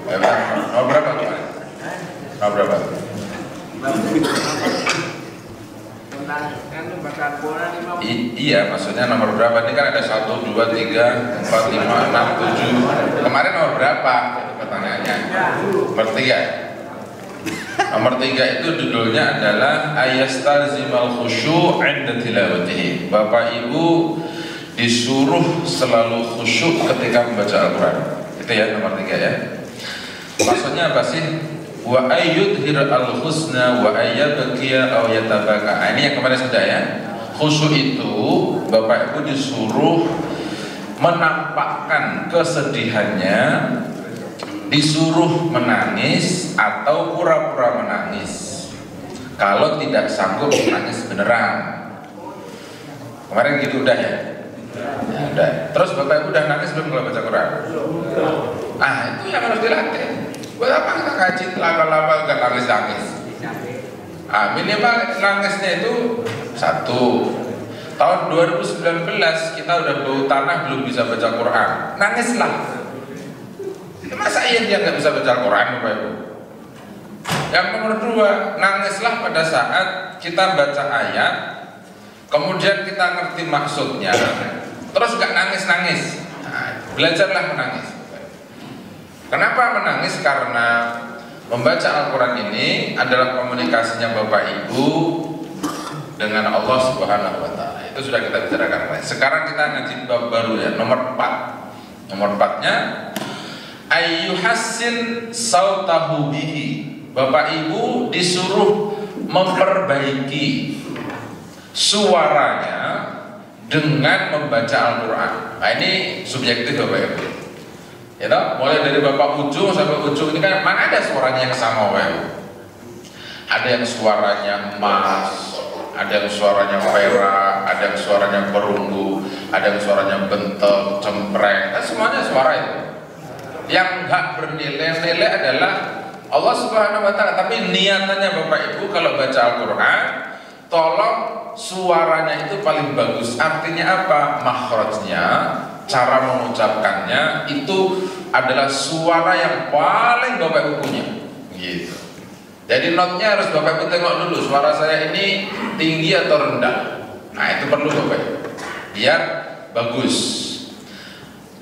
Nomor berapa kemarin? Nomor berapa? Iya, maksudnya nomor berapa? Ini kan ada 1, 2, 3, 4, 5, 6, 7. Kemarin nomor berapa? Itu pertanyaannya. Nomor 3. Nomor 3 itu judulnya adalah ayastalzimal khusyu' 'inda tilawatihi. Bapak Ibu disuruh selalu khusyuk ketika membaca Al-Quran. Itu ya nomor 3 ya. Maksudnya apa sih? Wa ayyudhir al-husna wa ayyabkiya aw yatabaka. Ini yang kemarin sudah ya. Khusyuk itu Bapak Ibu disuruh menampakkan kesedihannya, disuruh menangis atau pura-pura menangis. Kalau tidak sanggup menangis beneran. Kemarin gitu udah ya? Ya udah. Terus Bapak Ibu udah nangis belum kalau baca Quran? Ah, itu yang harus dilatih. Buat apa kita kaji lama-lama nggak nangis-nangis? Ah, minimal nangisnya itu 1. Tahun 2019 kita udah bau tanah belum bisa baca Quran. Nangislah. Masa iya dia nggak bisa baca Quran, Bapak Ibu? Yang nomor 2, nangislah pada saat kita baca ayat, kemudian kita ngerti maksudnya, terus nggak nangis-nangis. Nah, belajarlah menangis. Kenapa menangis? Karena membaca Al-Quran ini adalah komunikasinya Bapak Ibu dengan Allah Subhanahu wa Ta'ala. Itu sudah kita bicarakan. Sekarang kita ngaji bab baru ya, nomor 4. Nomor 4-nya ayyuhassin sautahu bihi. Bapak Ibu disuruh memperbaiki suaranya dengan membaca Al-Quran. Nah, ini subjektif Bapak Ibu. Ya toh, mulai dari Bapak ujung sampai ujung ini kan mana ada suaranya yang sama Bapak Ibu? Ada yang suaranya emas, ada yang suaranya perak, ada yang suaranya perunggu, ada yang suaranya bentuk, cempreng, kan semuanya suara itu. Yang nggak bernilai-nilai adalah Allah Subhanahu wa Ta'ala. Tapi niatannya Bapak Ibu kalau baca Al-Quran, tolong suaranya itu paling bagus. Artinya apa? Makhrajnya, cara mengucapkannya itu adalah suara yang paling Bapak Ibu punya. Gitu. Jadi notnya harus Bapak Ibu tengok dulu, suara saya ini tinggi atau rendah. Nah itu perlu Bapak Ibu, biar bagus.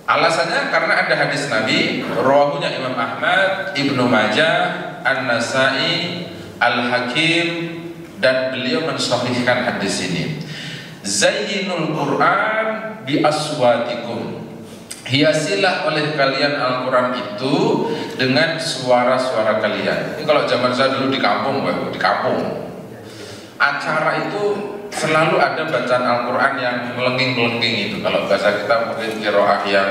Alasannya karena ada hadis Nabi, rawahunya Imam Ahmad, Ibnu Majah, An-Nasai, Al-Hakim, dan beliau mensahihkan hadis ini. Zayyinul Quran bi aswatikum. Hiasilah oleh kalian Al-Quran itu dengan suara-suara kalian. Ini kalau zaman saya dulu di kampung, di kampung, acara itu selalu ada bacaan Al-Quran yang melengking-melengking itu. Kalau bahasa kita mungkin qiraah yang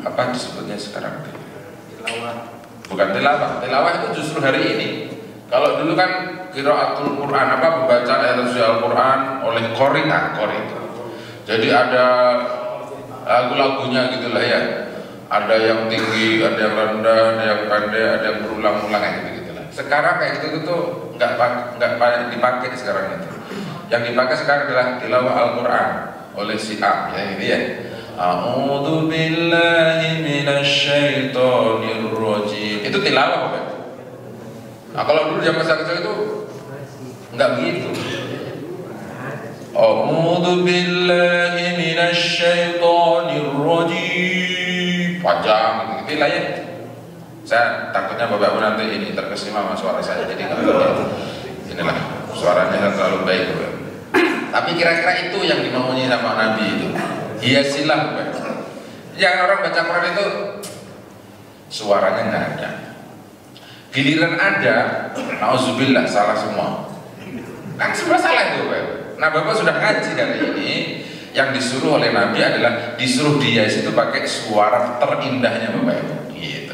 apa disebutnya sekarang? Tilawah. Bukan tilawah. Tilawah itu justru hari ini. Kalau dulu kan qiraatul Quran, apa pembacaan ayat suci Al-Quran oleh qori itu. Jadi ada lagu-lagunya gitulah ya. Ada yang tinggi, ada yang rendah, ada yang pendek, ada yang berulang-ulang gitu gitulah. Sekarang kayak gitu tuh nggak dipakai sekarang itu. Yang dipakai sekarang adalah tilawah Al-Quran oleh si A, ya ini ya. A'udzu billahi minasyaitonir rajim. Itu tilawah Bapak. Nah, kalau dulu zaman saya kecil itu enggak begitu. A'udzu billahi minasyaitonir rajim. Panjang gitu lah ya. Saya takutnya Bapak Ibu nanti ini terkesima sama suara saya, jadi enggak begitu. Inilah suaranya terlalu baik Bapak. Tapi kira-kira itu yang dimaunya sama Nabi itu. Hiasilah Bapak. Yang orang baca Quran itu suaranya nggak ada. Giliran ada, nauzubillah salah semua. Kan semua salah itu Bapak. Nah Bapak sudah ngaji dari ini. Yang disuruh oleh Nabi adalah disuruh dihias itu pakai suara terindahnya Bapak Ibu. Gitu.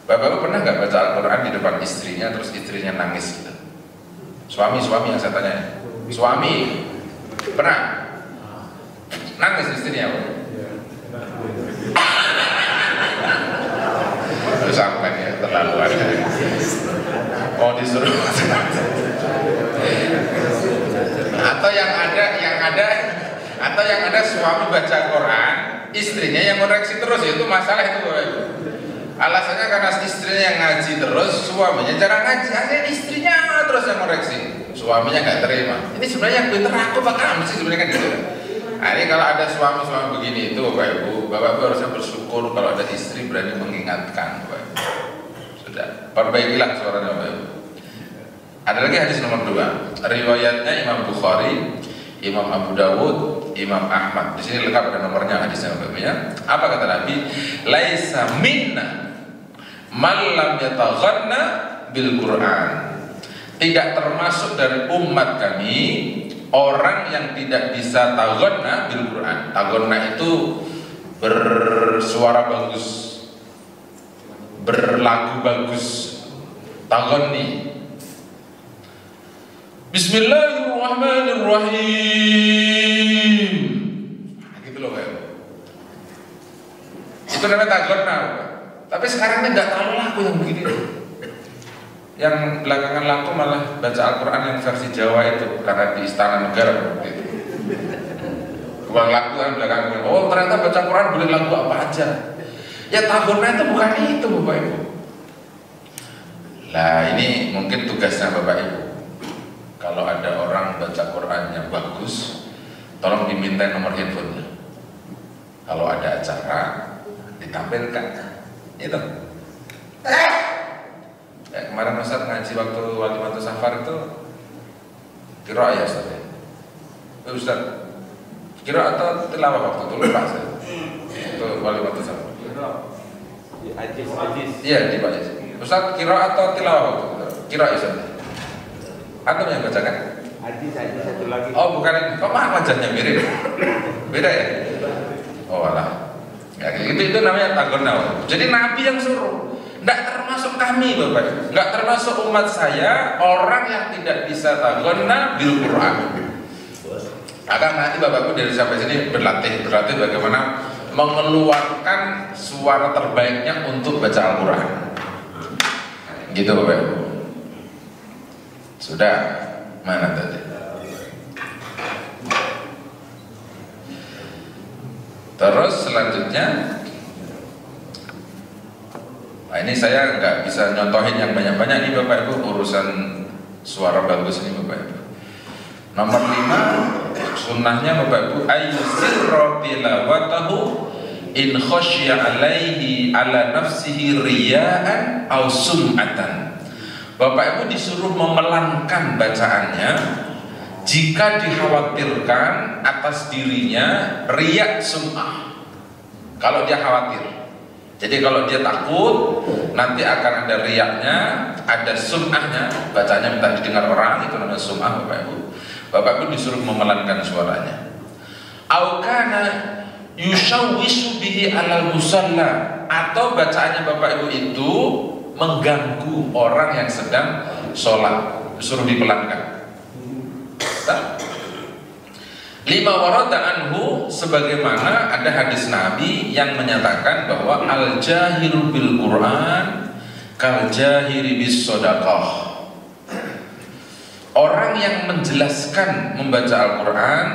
Bapak Ibu pernah nggak baca Al-Quran di depan istrinya terus istrinya nangis gitu? Suami yang saya tanya. Suami pernah nangis istrinya Pak? Itu sampai ya terlalu ada. Oh disuruh. Atau yang ada suami baca Quran istrinya yang ngoreksi terus, itu masalah itu Bapak Ibu. Alasannya karena istrinya yang ngaji terus, suaminya jarang ngaji, akhirnya istrinya terus yang ngoreksi, suaminya nggak terima. Ini sebenarnya yang pinter aku Pak kamu sih sebenarnya kan gitu. Nah, ini kalau ada suami-suami begini itu Bapak Ibu harusnya bersyukur kalau ada istri berani mengingatkan Bapak Ibu. Sudah, perbaikilah suaranya Bapak Ibu. Ada lagi hadis nomor 2, riwayatnya Imam Bukhari, Imam Abu Dawud, Imam Ahmad. Di sini lengkap ada nomornya hadisnya Bapak Ibu ya. Apa kata Nabi? Laisa minna man lam yataghanna bil Quran. Tidak termasuk dari umat kami orang yang tidak bisa taghanna bil Quran. Taghanna itu bersuara bagus, berlagu bagus. Taghani. Bismillahirrahmanirrahim. Nah, gitu loh Pak. Itu namanya taghanna. Tapi sekarang ini nggak terlalu laku yang begini. Yang belakangan laku malah baca Al-Quran yang versi Jawa itu karena di Istana Negara gitu. Kurang laku kan belakangan. Oh ternyata baca Quran boleh lagu apa aja. Ya taghanna itu bukan itu Bapak Ibu. Lah ini mungkin tugasnya Bapak Ibu. Kalau ada orang baca Qurannya bagus, tolong diminta nomor handphonenya. Kalau ada acara ditampilkan. Itu. Kemarin Ustaz ngaji waktu Walimatus Safar itu kira ya Ustaz ya? Ustaz, kira atau tilawah waktu itu lupa saya. Itu Walimatus Safar. Ajis. Iya di Pak Ajis. Ustaz kira atau tilawah waktu itu? Kira ya Ustaz. Antum yang bacakan? Ajis satu lagi. Oh bukan ini. Kok mah wajahnya mirip? Beda ya? Oh alah. Ya, itu namanya taghanna. Jadi Nabi yang suruh. Nggak termasuk kami Bapak, nggak termasuk umat saya orang yang tidak bisa taghanna bil Quran. Akan nanti Bapak dari sampai sini berlatih bagaimana mengeluarkan suara terbaiknya untuk baca Al-Quran. Gitu Bapak. Sudah mana tadi? Terus selanjutnya. Nah ini saya nggak bisa nyontohin yang banyak-banyak nih Bapak Ibu urusan suara bagus ini Bapak Ibu. Nomor 5 sunnahnya Bapak Ibu ayyusirra tilawatahu in khasya alaihi ala nafsihi riya'an aw sum'atan. Bapak Ibu disuruh memelankan bacaannya jika dikhawatirkan atas dirinya riya' sum'ah. Kalau dia khawatir. Jadi kalau dia takut nanti akan ada riyaknya, ada sum'ahnya, bacanya minta didengar orang, itu namanya sum'ah Bapak Ibu. Bapak Ibu disuruh memelankan suaranya. Au kana yushawwishu bihi alal musalla, atau bacaannya Bapak Ibu itu mengganggu orang yang sedang sholat, disuruh dipelankan. Lima warada anhu, sebagaimana ada hadis Nabi yang menyatakan bahwa al jahiru bil Quran kal jahiri bis sodaqah. Orang yang menjelaskan membaca Al-Quran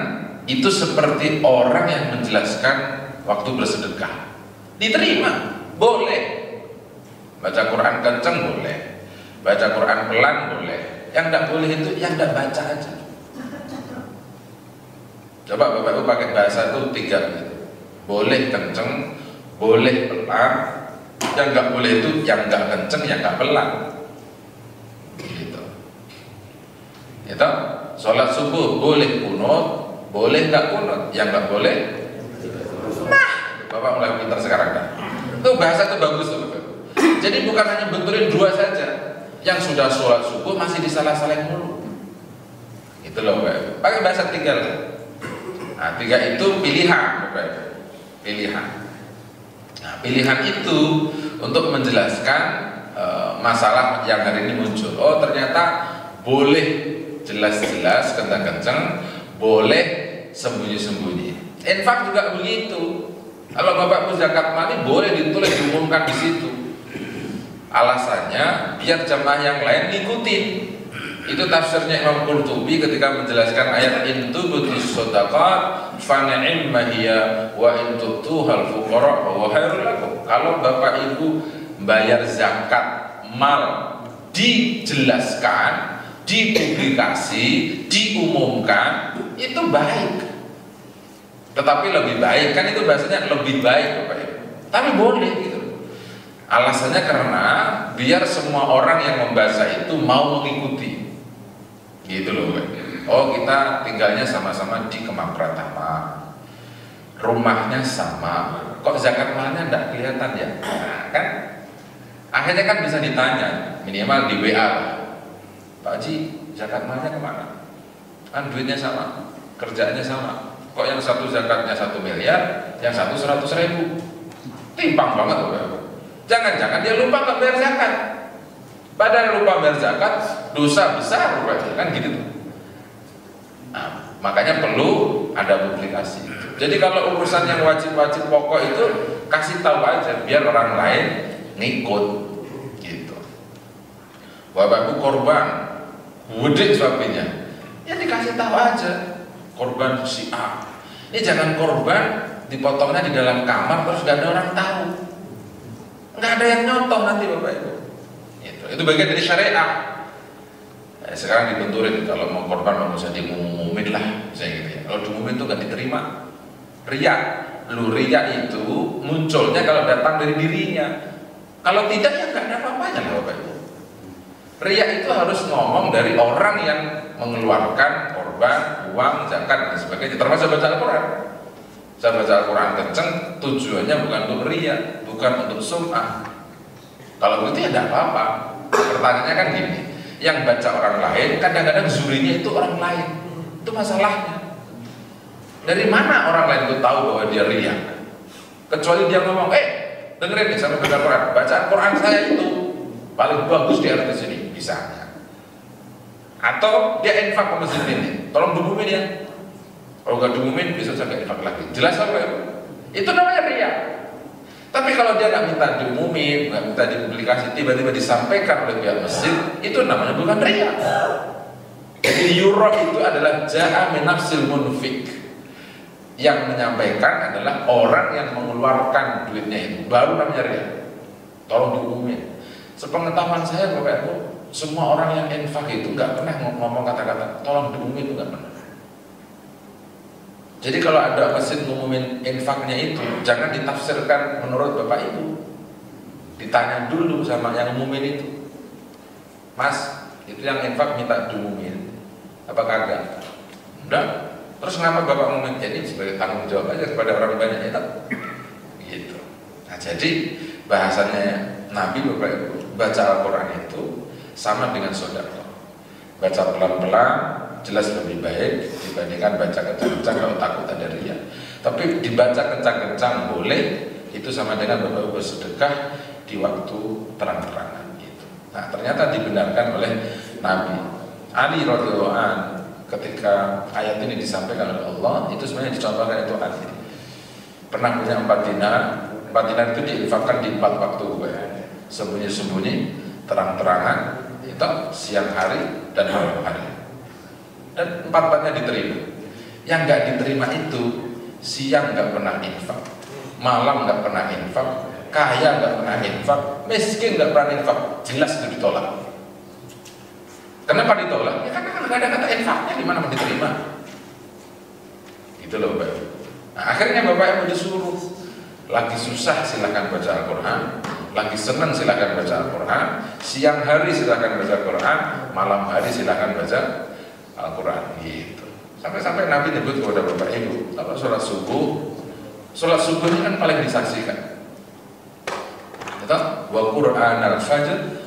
itu seperti orang yang menjelaskan waktu bersedekah. Diterima, boleh. Baca Quran kenceng boleh, baca Quran pelan boleh. Yang tidak boleh itu yang tidak baca aja. Coba Bapak Ibu pakai bahasa itu 3 gitu. Boleh kenceng, boleh pelan. Yang nggak boleh itu yang nggak kenceng, yang nggak pelan. Gitu. Itu sholat subuh boleh kunut, boleh nggak kunut. Yang nggak boleh. Nah, Bapak mulai pintar sekarang kan. Itu bahasa itu bagus tuh Bapak. Jadi bukan hanya betulin 2 saja. Yang sudah sholat subuh masih disalah-salahin mulu. Itu loh Bapak. Pakai bahasa 3 lah. Nah 3 itu pilihan Bapak. Pilihan. Nah pilihan itu untuk menjelaskan masalah yang hari ini muncul. Oh ternyata boleh jelas-jelas kencang-kencang, boleh sembunyi-sembunyi. Infak juga begitu. Kalau Bapak punya zakat mali boleh ditulis, diumumkan di situ. Alasannya biar jamaah yang lain ngikutin. Itu tafsirnya Imam Qurtubi ketika menjelaskan ayat in tubdus shadaqat fa ni'ma hiya wa in tutuhal fuqara wa khairul lakum. Kalau Bapak Ibu bayar zakat mal dijelaskan, dipublikasi, diumumkan, itu baik. Tetapi lebih baik, kan itu bahasanya lebih baik Bapak Ibu. Tapi boleh gitu. Alasannya karena biar semua orang yang membaca itu mau mengikuti. Gitu loh, oh kita tinggalnya sama-sama di Kemang Pratama, rumahnya sama, kok zakat malnya enggak kelihatan ya? Nah, kan akhirnya kan bisa ditanya minimal di WA, Pak Haji zakat malnya kemana? Kan duitnya sama, kerjanya sama, kok yang satu zakatnya 1 miliar, yang satu 100.000, timpang banget loh. Jangan-jangan dia lupa nggak bayar zakat. Padahal lupa bayar zakat dosa besar kan gitu. Nah, makanya perlu ada publikasi. Jadi kalau urusan yang wajib-wajib pokok itu kasih tahu aja biar orang lain ngikut gitu. Bapak Ibu korban mudik suaminya, ya dikasih tahu aja korban si A. Ini jangan korban dipotongnya di dalam kamar terus gak ada orang tahu, nggak ada yang nyontoh nanti Bapak Ibu. Itu bagian dari syariat. Sekarang dibenturin kalau mau korban mau usah diumumin lah, saya gitu ya. Kalau diumumin itu nggak diterima. Riya, riya itu munculnya kalau datang dari dirinya. Kalau tidak ya nggak ada apa-apanya Bapak Ibu. Riya itu harus ngomong dari orang yang mengeluarkan korban, uang, zakat dan sebagainya. Termasuk baca Al-Quran. Saya baca Al-Quran kenceng, tujuannya bukan untuk riya, bukan untuk sum'ah. Kalau begitu ya tidak apa-apa. Pertanyaannya kan gini, yang baca orang lain kadang-kadang zurinya itu orang lain, itu masalahnya. Dari mana orang lain itu tahu bahwa dia riya? Kecuali dia ngomong, dengerin nih sampai baca Quran, bacaan Quran saya itu paling bagus di artis ini, misalnya. Atau dia infak ke masjid ini, tolong diumumin ya. Kalau nggak diumumin bisa saya infak lagi. Jelas apa ya? Itu namanya riya. Tapi kalau dia nggak minta diumumin, nggak minta dipublikasi, tiba-tiba disampaikan oleh pihak masjid, itu namanya bukan riya. Jadi yuro itu adalah ja'a min nafsil munfik. Yang menyampaikan adalah orang yang mengeluarkan duitnya itu, baru namanya riya. Tolong diumumin. Sepengetahuan saya Bapak Ibu, semua orang yang infak itu nggak pernah ngomong kata-kata tolong diumumin, itu nggak pernah. Jadi kalau ada masjid ngumumin infaknya itu, jangan ditafsirkan menurut Bapak Ibu. Ditanya dulu sama yang ngumumin itu, Mas, itu yang infak minta diumumin, apa kagak? Udah. Terus kenapa Bapak ngumumin? Jadi sebagai tanggung jawab aja kepada orang banyak itu. Gitu. Nah jadi bahasanya Nabi Bapak Ibu, baca Al-Quran itu sama dengan sedekah. Baca pelan-pelan, jelas lebih baik dibandingkan baca kencang-kencang kalau takut ada riya. Tapi dibaca kencang-kencang boleh, itu sama dengan Bapak Ibu bersedekah di waktu terang-terangan gitu. Nah ternyata dibenarkan oleh Nabi Ali radhiyallahu anhu ketika ayat ini disampaikan oleh Allah, itu sebenarnya dicontohkan itu Ali pernah punya 4 dinar. 4 dinar itu diinfakkan di 4 waktu, sembunyi-sembunyi, terang-terangan, itu siang hari dan malam hari. Dan 4-4-nya diterima. Yang nggak diterima itu siang nggak pernah infak, malam nggak pernah infak, kaya nggak pernah infak, miskin nggak pernah infak. Jelas itu ditolak. Kenapa ditolak? Ya karena nggak ada kata infaknya, di mana mau diterima. Itu loh Bapak Ibu. Nah, akhirnya Bapak Ibu disuruh, lagi susah silahkan baca Al-Quran, lagi senang silahkan baca Al-Quran, siang hari silahkan baca Al-Quran, malam hari silahkan baca Al-Quran gitu. Sampai-sampai Nabi nyebut kepada Bapak Ibu, kalau sholat subuh ini kan paling disaksikan. Itu wa Qur'an al-fajr,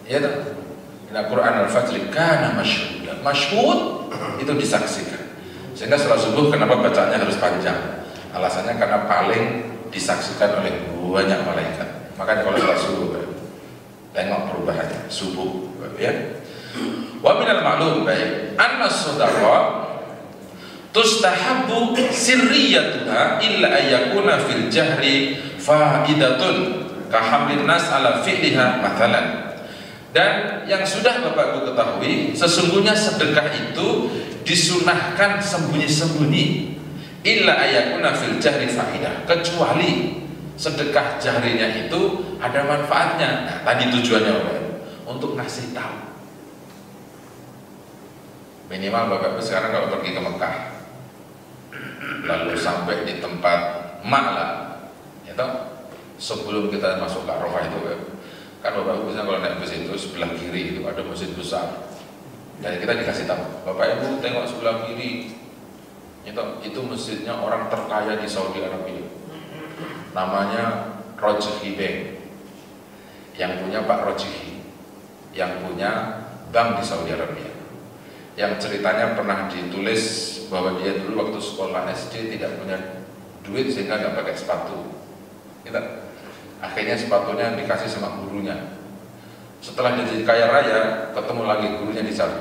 ya itu. Nah, Qur'an al-fajr kana masyhud. Masyhud itu disaksikan. Sehingga sholat subuh kenapa bacaannya harus panjang? Alasannya karena paling disaksikan oleh banyak malaikat. Makanya kalau sholat subuh, tengok perubahannya subuh, ya. Wa minal ma'lum baik anna shadaqah tustahabbu sirriyatuha illa ayyakuna fil jahri faidatun ka hamlin nas ala fi'liha mathalan. Dan yang sudah Bapak Ibu ketahui, sesungguhnya sedekah itu disunahkan sembunyi-sembunyi, illa ayakuna fil jahri fahidah, kecuali sedekah jahrinya itu ada manfaatnya. Nah, tadi tujuannya Bapak Ibu untuk ngasih tahu. Minimal Bapak Ibu sekarang kalau pergi ke Mekah, lalu sampai di tempat mak lah, ya toh, sebelum kita masuk ke Arafah itu kan Bapak Ibu bisa kalau naik bus itu sebelah kiri itu ada masjid besar, dan kita dikasih tahu, Bapak Ibu tengok sebelah kiri itu masjidnya orang terkaya di Saudi Arabia, namanya Rojhi Bank, yang punya Pak Rojhi, yang punya bank di Saudi Arabia, yang ceritanya pernah ditulis bahwa dia dulu waktu sekolah SD tidak punya duit sehingga nggak pakai sepatu. Akhirnya sepatunya dikasih sama gurunya. Setelah dia jadi kaya raya, ketemu lagi gurunya dicari.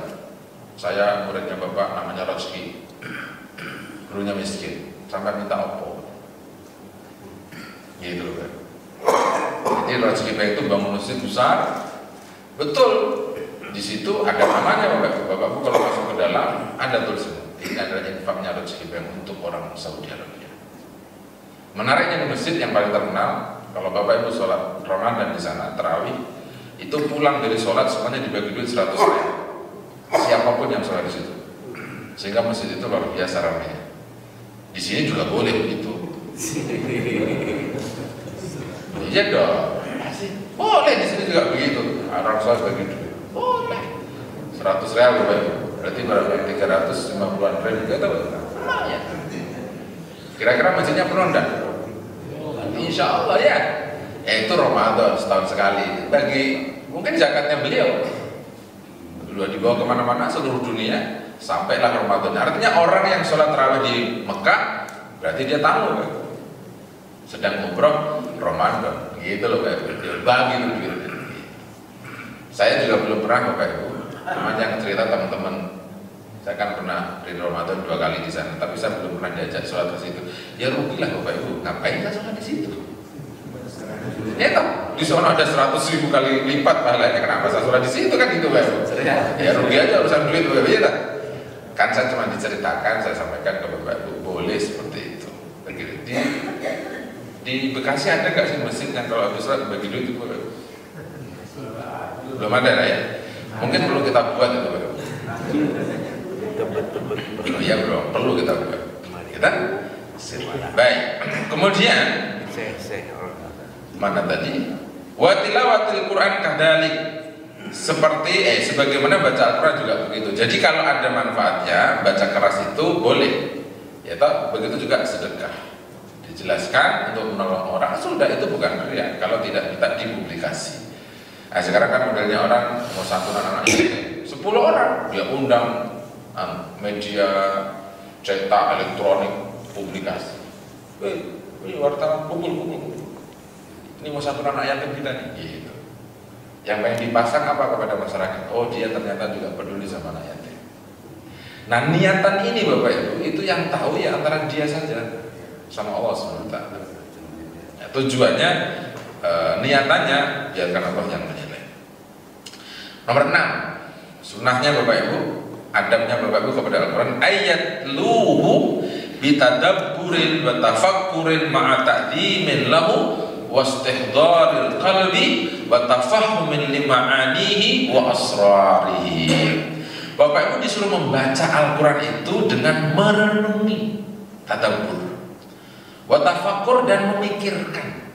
Saya muridnya Bapak namanya Rojki, gurunya miskin, sampai minta opo. Gitu loh. Jadi Rojki Bank itu bangun masjid besar, betul. Di situ ada namanya Bapak-Bapak kalau masuk ke dalam ada tulisan ini adalah infaknya Rojki Bank untuk orang Saudi Arabia. Menariknya di masjid yang paling terkenal, kalau Bapak Ibu sholat Ramadan di sana, tarawih, itu pulang dari sholat semuanya dibagi duit 100 ribu. Siapapun yang sholat di situ, sehingga masjid itu luar biasa ramai. Di sini juga boleh begitu. Iya dong, boleh di sini juga begitu. Orang sholat bagi duit, boleh. 100 ribu Bapak Ibu, berarti berapa? 350-an ribu kita tahu. Ya. Kira-kira masjidnya penuh enggak? Insya Allah ya. Itu Ramadan setahun sekali. Bagi mungkin zakatnya beliau dulu dibawa kemana-mana seluruh dunia sampailah Ramadan. Artinya orang yang sholat tarawih di Mekah berarti dia tahu kan? Sedang umroh Ramadan. Gitu loh Bapak Ibu. Bagi duit. Saya juga belum pernah Bapak Ibu. Cuma yang cerita teman-teman. Saya kan pernah di Ramadan 2 kali di sana, tapi saya belum pernah diajak sholat ke situ. Ya rugilah Bapak Ibu, ngapain saya sholat di situ? Ya toh, di sana ada 100.000 kali lipat pahalanya, kenapa saya sholat di situ kan gitu Bapak Ibu? Ya rugi aja urusan duit Bapak Ibu ya tak? Kan saya cuma diceritakan, saya sampaikan ke Bapak Ibu, boleh seperti itu. Begitu. Di Bekasi ada nggak sih masjid yang kalau habis sholat bagi duit itu Bapak Ibu? Belum ada ya? Mungkin perlu kita buat itu Bapak Ibu. Iya bro, perlu kita buat. Kita baik. Kemudian mana tadi? Wa tilawatil Quran kadzalik. Seperti sebagaimana baca Al-Quran juga begitu. Jadi kalau ada manfaatnya baca keras itu boleh. Ya toh, begitu juga sedekah. Dijelaskan untuk menolong orang. Sudah itu bukan riya kalau tidak minta dipublikasi. Nah, sekarang kan modelnya orang mau santunan anak ini 10 orang dia undang media cetak elektronik publikasi. Wartawan pukul. Ini mau satu anak yatim kita nih, gitu. Yang pengen dipasang apa kepada masyarakat? Oh dia ternyata juga peduli sama anak yatim. Nah niatan ini Bapak Ibu itu yang tahu ya antara dia saja sama Allah SWT. Nah, tujuannya niatannya biarkan Allah yang menilai. Nomor 6 sunnahnya Bapak Ibu, adabnya Bapak Ibu kepada Al-Quran, ayat luhu bitadabburin wa tafakkurin ma'a ta'dimin lahu wastihdharil qalbi wa tafahhumin lima'anihi wa asrarihi. Bapak Ibu disuruh membaca Al-Quran itu dengan merenungi, tadabbur, wa tafakkur, dan memikirkan.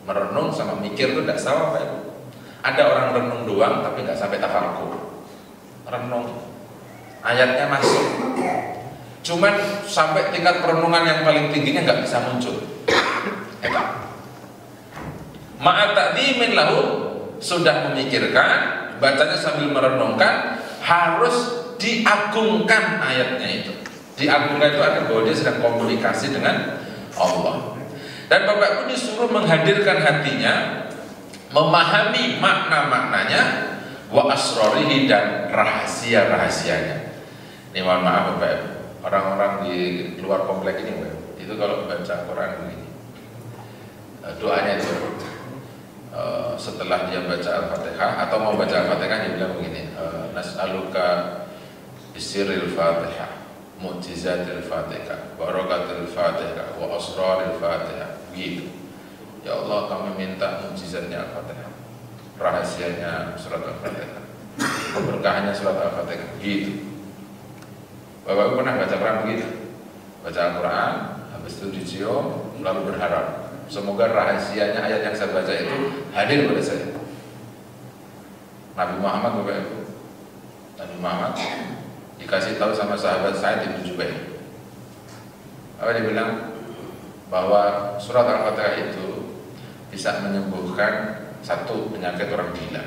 Merenung sama mikir itu tidak sama Bapak Ibu. Ada orang renung doang tapi nggak sampai tafakkur. Renung, ayatnya masuk, cuman sampai tingkat perenungan yang paling tingginya nggak bisa muncul. Ma'a ta'dimin lahu, sudah memikirkan, bacanya sambil merenungkan, harus diagungkan ayatnya itu. Diagungkan itu ada bahwa dia sedang komunikasi dengan Allah. Dan Bapak Ibu disuruh menghadirkan hatinya, memahami makna-maknanya, wa asrarihi, dan rahasia-rahasianya. Ini mohon maaf Bapak Ibu, orang-orang di luar komplek ini Bapak Ibu, itu kalau baca Quran begini, doanya itu setelah dia baca Al-Fatihah atau mau baca Al-Fatihah dia bilang begini, nas'aluka bisirril Fatihah, mu'jizatil Fatihah, barakatil Fatihah, wa asraril Fatihah. Gitu. Ya Allah, kami minta mukjizatnya Al-Fatihah, rahasianya surat Al-Fatihah, keberkahannya surat Al-Fatihah. Gitu. Bapak pernah baca Quran begitu? Baca Al-Quran, habis itu dicium, lalu berharap semoga rahasianya ayat yang saya baca itu hadir pada saya. Nabi Muhammad, Bapak Ibu, Nabi Muhammad dikasih tahu sama sahabat Sa'id bin Jubair. Apa dia bilang? Bahwa surat Al-Fatihah itu bisa menyembuhkan satu, penyakit orang gila.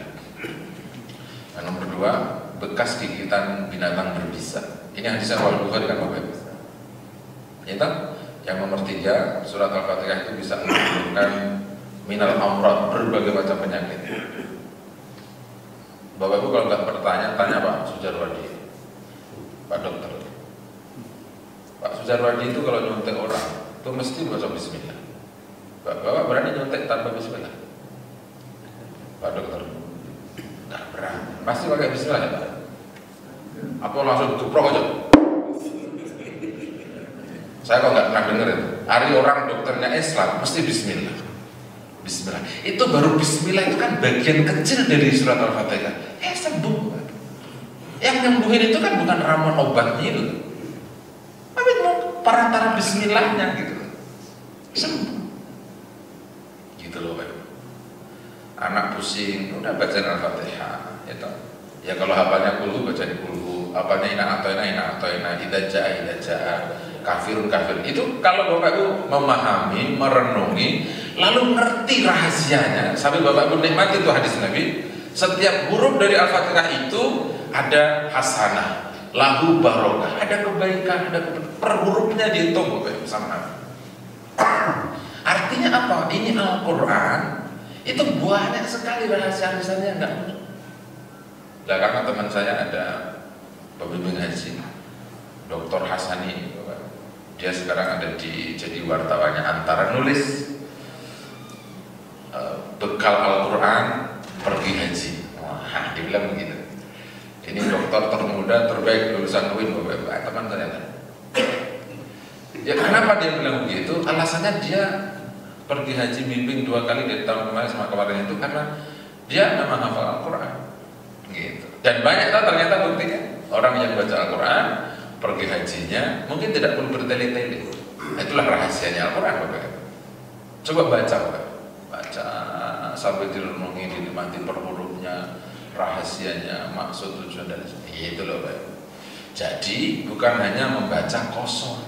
Dan nomor dua, bekas gigitan binatang berbisa. Ini hadis Sahih Bukhari kan Bapak Ibu. Itu yang nomor tiga, surat Al-Fatihah itu bisa menyembuhkan minal amrad, berbagai macam penyakit. Bapak Ibu kalau nggak bertanya, tanya Pak Sujarwadi, Pak Dokter. Pak Sujarwadi itu kalau nyuntik orang itu mesti baca Bismillah. Bapak berani nyuntik tanpa Bismillah? Pak Dokter, nggak berani. Pasti pakai Bismillah ya Pak? Apa langsung duprok aja? Saya kok nggak pernah dengar itu. Hari orang dokternya Islam mesti Bismillah. Bismillah. Itu baru Bismillah itu kan bagian kecil dari surat Al-Fatihah. Sembuh. Yang nyembuhin itu kan bukan ramuan obatnya itu, tapi mau perantara Bismillahnya gitu. Sembuh. Gitu loh Pak. Anak pusing, udah baca Al-Fatihah. Itu. Ya kalau hafalnya kulhu baca di kulhu, hafalnya ina atoina, idza jaa, kafirun. Itu kalau Bapak Ibu memahami, merenungi, lalu ngerti rahasianya, sambil Bapak Ibu nikmati itu hadis Nabi. Setiap huruf dari Al-Fatihah itu ada hasanah, lahu barokah, ada kebaikan, ada per hurufnya dihitung Bapak Ibu sama Nabi. Artinya apa? Ini Al-Quran itu banyak sekali rahasia-rahasianya enggak. Belakangan teman saya ada pembimbing haji, Dr. Hasani, dia sekarang ada jadi wartawannya antara nulis bekal Al-Quran pergi haji. Wah, dia bilang begitu. Ini dokter termuda terbaik lulusan UIN, Bapak. Teman saya. Ya kenapa dia bilang begitu? Alasannya dia pergi haji bimbing 2 kali dari tahun kemarin sama kemarin itu karena dia memang hafal Al-Quran. Gitu. Dan banyak ternyata buktinya orang yang baca Al-Quran pergi hajinya mungkin tidak perlu bertele-tele. Itulah rahasianya Al-Quran, Bapak. Coba baca, Bapak. Baca sampai direnungi, dinikmati per hurufnya, rahasianya, maksud, tujuan dan sebagainya. Itu loh Pak. Jadi bukan hanya membaca kosong.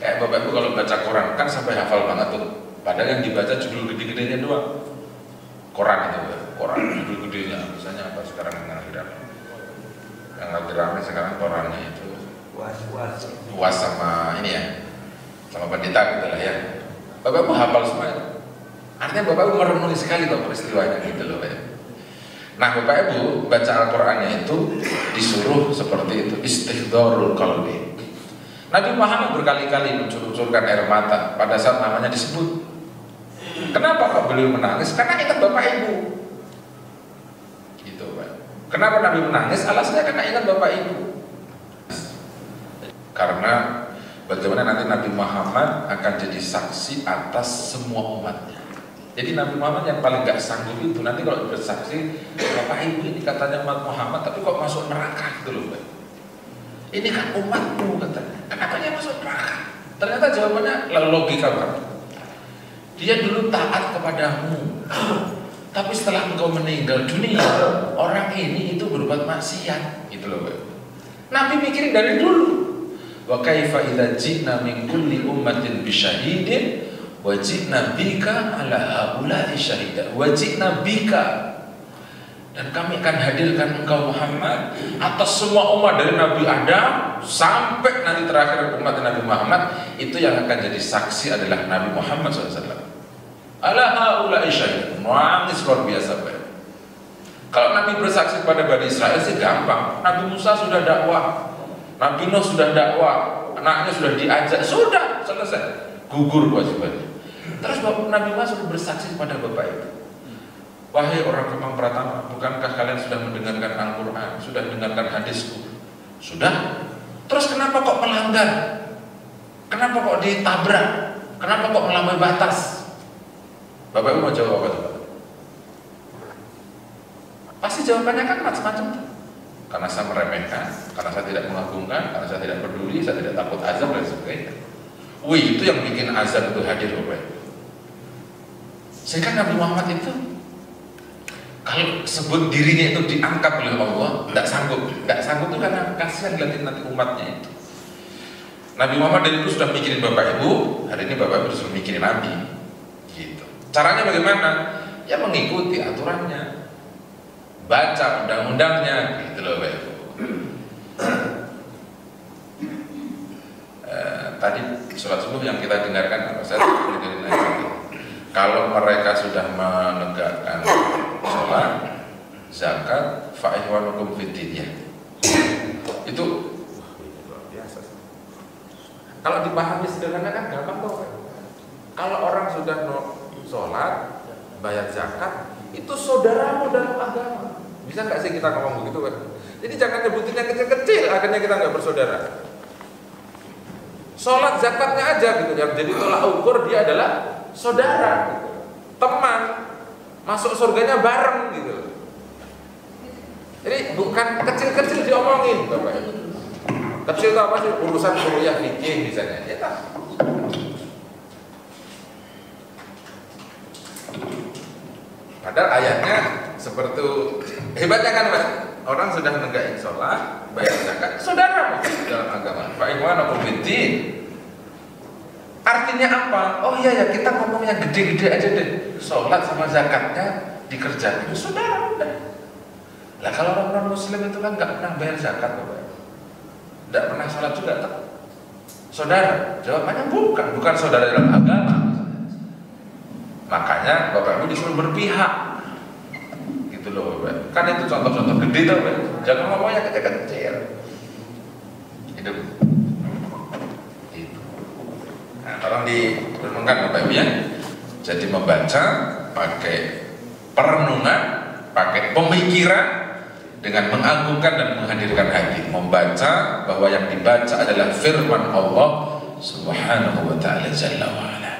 Kayak Bapak Ibu kalau baca Quran kan sampai hafal banget tuh. Padahal yang dibaca judul gede-gedenya doang. Quran itu Pak. Quran judul gedenya. Misalnya apa sekarang yang lagi rame? Yang lagi rame sekarang Qurannya itu puas sama ini ya, sama pendeta gitu lah ya. Bapak Ibu hafal semua itu. Artinya Bapak Ibu merenungi sekali tuh peristiwanya gitu loh Pak. Nah Bapak Ibu baca Al-Qurannya itu disuruh seperti itu, istihdarul qalbi. Nabi Muhammad berkali-kali mencurahkan air mata pada saat namanya disebut. Kenapa kok beliau menangis? Karena ingat Bapak Ibu. Gitu Pak. Kenapa Nabi menangis? Alasannya karena ingat Bapak Ibu. Karena bagaimana nanti Nabi Muhammad akan jadi saksi atas semua umatnya. Jadi Nabi Muhammad yang paling gak sanggup itu nanti kalau bersaksi, Bapak Ibu ini katanya umat Muhammad tapi kok masuk neraka gitu loh Pak. Ini kan umatmu katanya, kenapa dia masuk neraka? Ternyata jawabannya lalu logika Pak. Dia dulu taat kepadamu, tapi setelah engkau meninggal dunia, orang ini itu berbuat maksiat gitu loh Pak. Nabi mikirin dari dulu. Wa kaifa idza ji'na min kulli ummatin bisyahidin wajibna bika ala haula'i syahida wajibna bika, dan kami akan hadirkan engkau Muhammad atas semua umat dari Nabi Adam sampai nanti terakhir umat Nabi Muhammad itu yang akan jadi saksi adalah Nabi Muhammad SAW. Ala haula'i syahida, nangis luar biasa Pak. Kalau Nabi bersaksi pada Bani Israel sih gampang. Nabi Musa sudah dakwah, Nabi Nuh sudah dakwah, anaknya sudah diajak, sudah selesai, gugur kewajibannya. Terus Nabi Muhammad sudah bersaksi kepada Bapak Ibu. wahai orang Kemang Pratama, bukankah kalian sudah mendengarkan Al-Quran, sudah mendengarkan hadisku? Sudah. Terus kenapa kok melanggar? Kenapa kok ditabrak? Kenapa kok melampaui batas? Bapak Ibu mau jawab apa tuh? Pasti jawabannya kan macam-macam. Karena saya meremehkan, karena saya tidak mengagungkan, karena saya tidak peduli, saya tidak takut azab dan sebagainya. Wih, itu yang bikin azab itu hadir, Bapak Ibu. Sehingga Nabi Muhammad itu kalau sebut dirinya itu diangkat oleh Allah, tidak sanggup itu karena kasihan lihatin nanti umatnya itu. Nabi Muhammad dari itu sudah mikirin Bapak Ibu, hari ini Bapak Ibu sudah mikirin Nabi, gitu. Caranya bagaimana? Ya mengikuti aturannya, baca undang-undangnya, gitu loh Bapak Ibu. Tadi sholat subuh yang kita dengarkan, saya dengerin aja. Kalau mereka sudah menegakkan sholat, zakat, fa'ikhwanukum fiddin, itu biasa. Kalau dipahami sederhana kan gampang kok. Kalau orang sudah sholat, bayar zakat, itu saudaramu dalam agama. Bisa nggak sih kita ngomong begitu, Pak? Jadi jangan nyebutin yang kecil-kecil, akhirnya kita nggak bersaudara. Sholat zakatnya aja gitu, yang jadi tolak ukur dia adalah saudara, gitu. Teman, masuk surganya bareng gitu. Jadi bukan kecil-kecil diomongin, Bapak Ibu. Kecil itu apa sih? Urusan kuliah fikih misalnya. Ya tak. Padahal ayatnya seperti hebatnya kan, Pak. Orang sudah menegakkan sholat, bayar zakat, saudara dalam agama. Fa'ikhwanukum fiddin. Artinya apa? Oh iya ya, kita ngomongnya gede-gede aja deh. Sholat sama zakatnya dikerjakan, itu saudara udah. Lah kalau orang non muslim itu kan nggak pernah bayar zakat, Bapak. Nggak pernah sholat juga, tak? Saudara? Jawabannya bukan saudara dalam agama. Makanya Bapak Ibu disuruh berpihak. Gitu loh, Bapak. Kan itu contoh-contoh gede tuh, Bapak. Jangan ngomongnya kecil-kecil. Itu. Nah, tolong direnungkan Bapak Ibu ya. Jadi membaca pakai perenungan, pakai pemikiran dengan mengagungkan dan menghadirkan hati. Membaca bahwa yang dibaca adalah firman Allah Subhanahu wa ta'ala Jalla wa ala.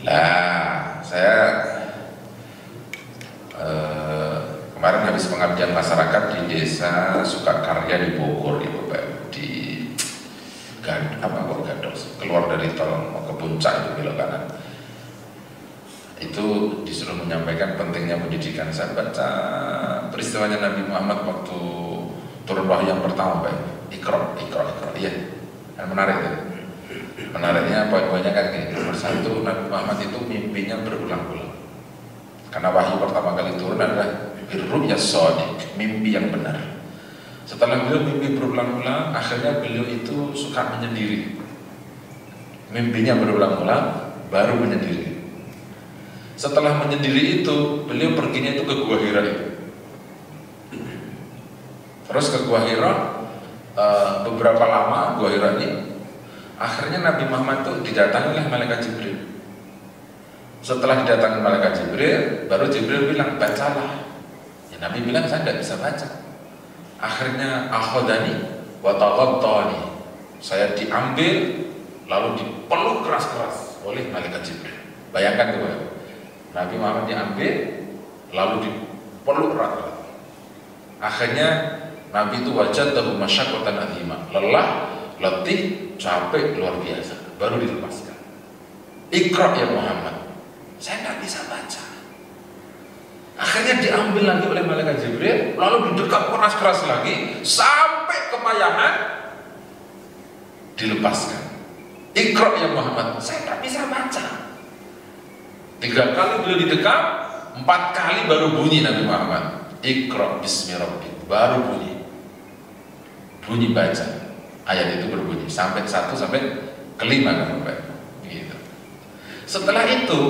Lah, saya kemarin habis pengabdian masyarakat di desa Sukakarya di Bogor, ya Bapak Ibu, di Gados, keluar dari tol mau ke puncak itu belok kanan. Itu disuruh menyampaikan pentingnya pendidikan. Saya baca peristiwanya Nabi Muhammad waktu turun wahyu yang pertama, Pak. Iqra, iya. Dan menarik ya. Menariknya poin-poinnya kan gini. Nomor satu, Nabi Muhammad itu mimpinya berulang-ulang. Karena wahyu pertama kali turun adalah birru'ya shadiq, mimpi yang benar. Setelah beliau mimpi berulang-ulang, akhirnya beliau itu suka menyendiri. Mimpinya berulang-ulang, baru menyendiri. Setelah menyendiri itu, beliau perginya itu ke Gua Hira itu. Terus ke Gua Hira, beberapa lama Gua Hira ini, akhirnya Nabi Muhammad itu didatangi oleh Malaikat Jibril. Setelah didatangi Malaikat Jibril, baru Jibril bilang, bacalah. Ya, Nabi bilang, saya tidak bisa baca. Akhirnya akhodani wa taghattani, saya diambil lalu dipeluk keras-keras oleh Malaikat Jibril. Bayangkan tuh, Nabi Muhammad diambil lalu dipeluk erat-erat. Akhirnya Nabi itu wajadahu masyaqqatan azimah, lelah, letih, capek luar biasa, baru dilepaskan. Iqra ya Muhammad, saya nggak bisa baca. Akhirnya diambil lagi oleh Malaikat Jibril, lalu didekap keras-keras lagi sampai kemayangan, dilepaskan. Iqra ya Muhammad, saya tak bisa baca. 3 kali beliau didekap, 4 kali baru bunyi Nabi Muhammad. Iqra bismi rabbik, baru bunyi baca. Ayat itu berbunyi sampai 1 sampai 5 kan Bapak. Gitu. Setelah itu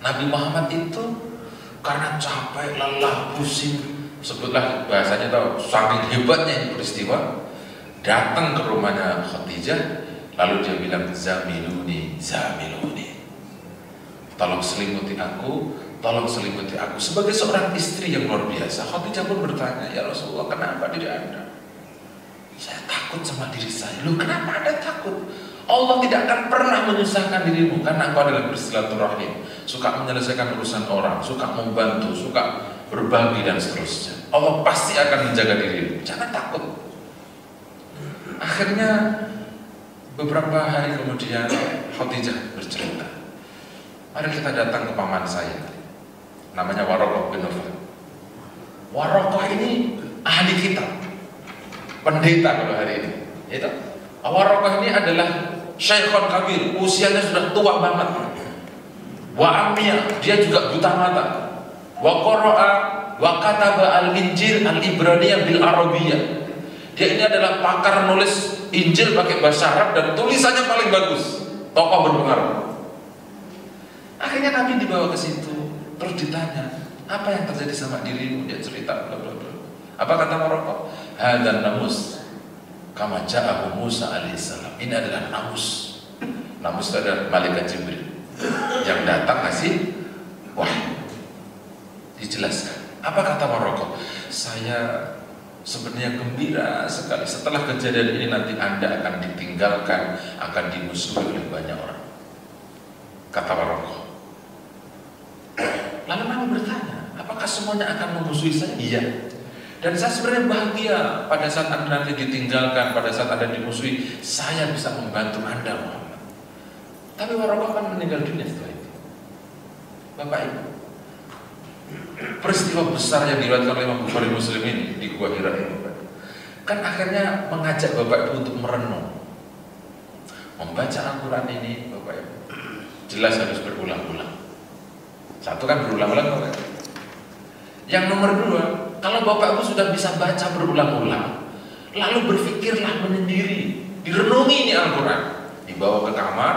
Nabi Muhammad itu karena capek, lelah, pusing, sebutlah bahasanya tahu, saking hebatnya ini peristiwa, datang ke rumahnya Khadijah, lalu dia bilang, zamiluni, tolong selimuti aku, tolong selimuti aku. Sebagai seorang istri yang luar biasa, Khadijah pun bertanya, ya Rasulullah, kenapa diri Anda? Saya takut sama diri saya. Loh, kenapa Anda takut? Allah tidak akan pernah menyusahkan dirimu, karena engkau adalah bersilaturahim, suka menyelesaikan urusan orang, suka membantu, suka berbagi dan seterusnya. Allah pasti akan menjaga dirimu. Jangan takut. Akhirnya beberapa hari kemudian Khadijah bercerita, mari kita datang ke paman saya, namanya Waraqah bin Nawfal. Waraqah ini ahli kitab, pendeta kalau hari ini. Itu Waraqah ini adalah Syekhon Kabir, usianya sudah tua banget. Wa amiyah, dia juga buta mata. Wa qara'a wa kataba al-Injil al-Ibraniyah bil Arabiyah. Dia ini adalah pakar nulis Injil pakai bahasa Arab dan tulisannya paling bagus. Tokoh berpengaruh. Akhirnya Nabi dibawa ke situ, terus ditanya, apa yang terjadi sama dirimu? Dia cerita bla bla bla. Apa kata Waraqah? Hadzal namus kama ja'ahu Musa alaihissalam. Ini adalah namus. Namus itu adalah malaikat Jibril yang datang ngasih wahyu. Dijelaskan. Apa kata Waraqah? Saya sebenarnya gembira sekali setelah kejadian ini nanti Anda akan ditinggalkan, akan dimusuhi oleh banyak orang. Kata Waraqah. Lalu Nabi bertanya, apakah semuanya akan memusuhi saya? Iya. Dan saya sebenarnya bahagia pada saat Anda nanti ditinggalkan, pada saat Anda dimusuhi, saya bisa membantu Anda, Muhammad. Tapi Waraqah kan meninggal dunia setelah itu. Bapak Ibu, peristiwa besar yang diriwayatkan oleh Imam Bukhari Muslim ini di Gua Hira ini, kan akhirnya mengajak Bapak Ibu untuk merenung, membaca Al-Quran ini. Bapak Ibu, jelas harus berulang-ulang. Satu kan berulang-ulang, Bapak Ibu. Yang nomor dua, kalau Bapak Ibu sudah bisa baca berulang-ulang, lalu berpikirlah menyendiri, direnungi ini Al-Quran, dibawa ke kamar,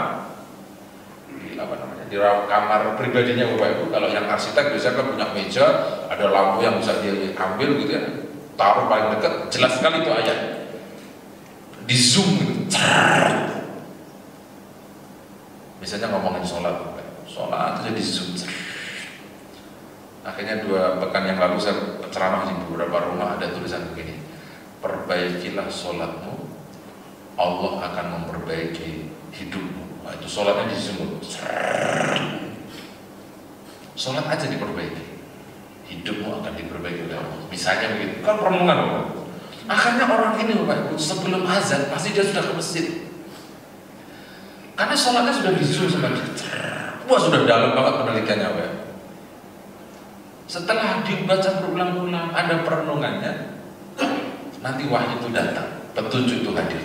di kamar pribadinya Bapak Ibu. Kalau yang arsitek biasanya kan punya meja, ada lampu yang bisa diambil gitu ya, taruh paling dekat, jelas sekali itu ayat, di zoom gitu. Misalnya ngomongin sholat, sholat aja di zoom. Akhirnya 2 pekan yang lalu saya ceramah di beberapa rumah, ada tulisan begini, perbaikilah sholatmu, Allah akan memperbaiki hidupmu. Nah, itu sholatnya di zoom. Sholat aja diperbaiki, hidupmu akan diperbaiki oleh Allah. Misalnya begitu, kan perenungan Bapak. Akhirnya orang ini Bapak Ibu, sebelum azan pasti dia sudah ke masjid, karena sholatnya sudah di zoom sama dia. Wah, sudah dalam banget penelitiannya Bapak. Setelah dibaca berulang-ulang, ada perenungannya, nanti wahyu itu datang, petunjuk itu hadir,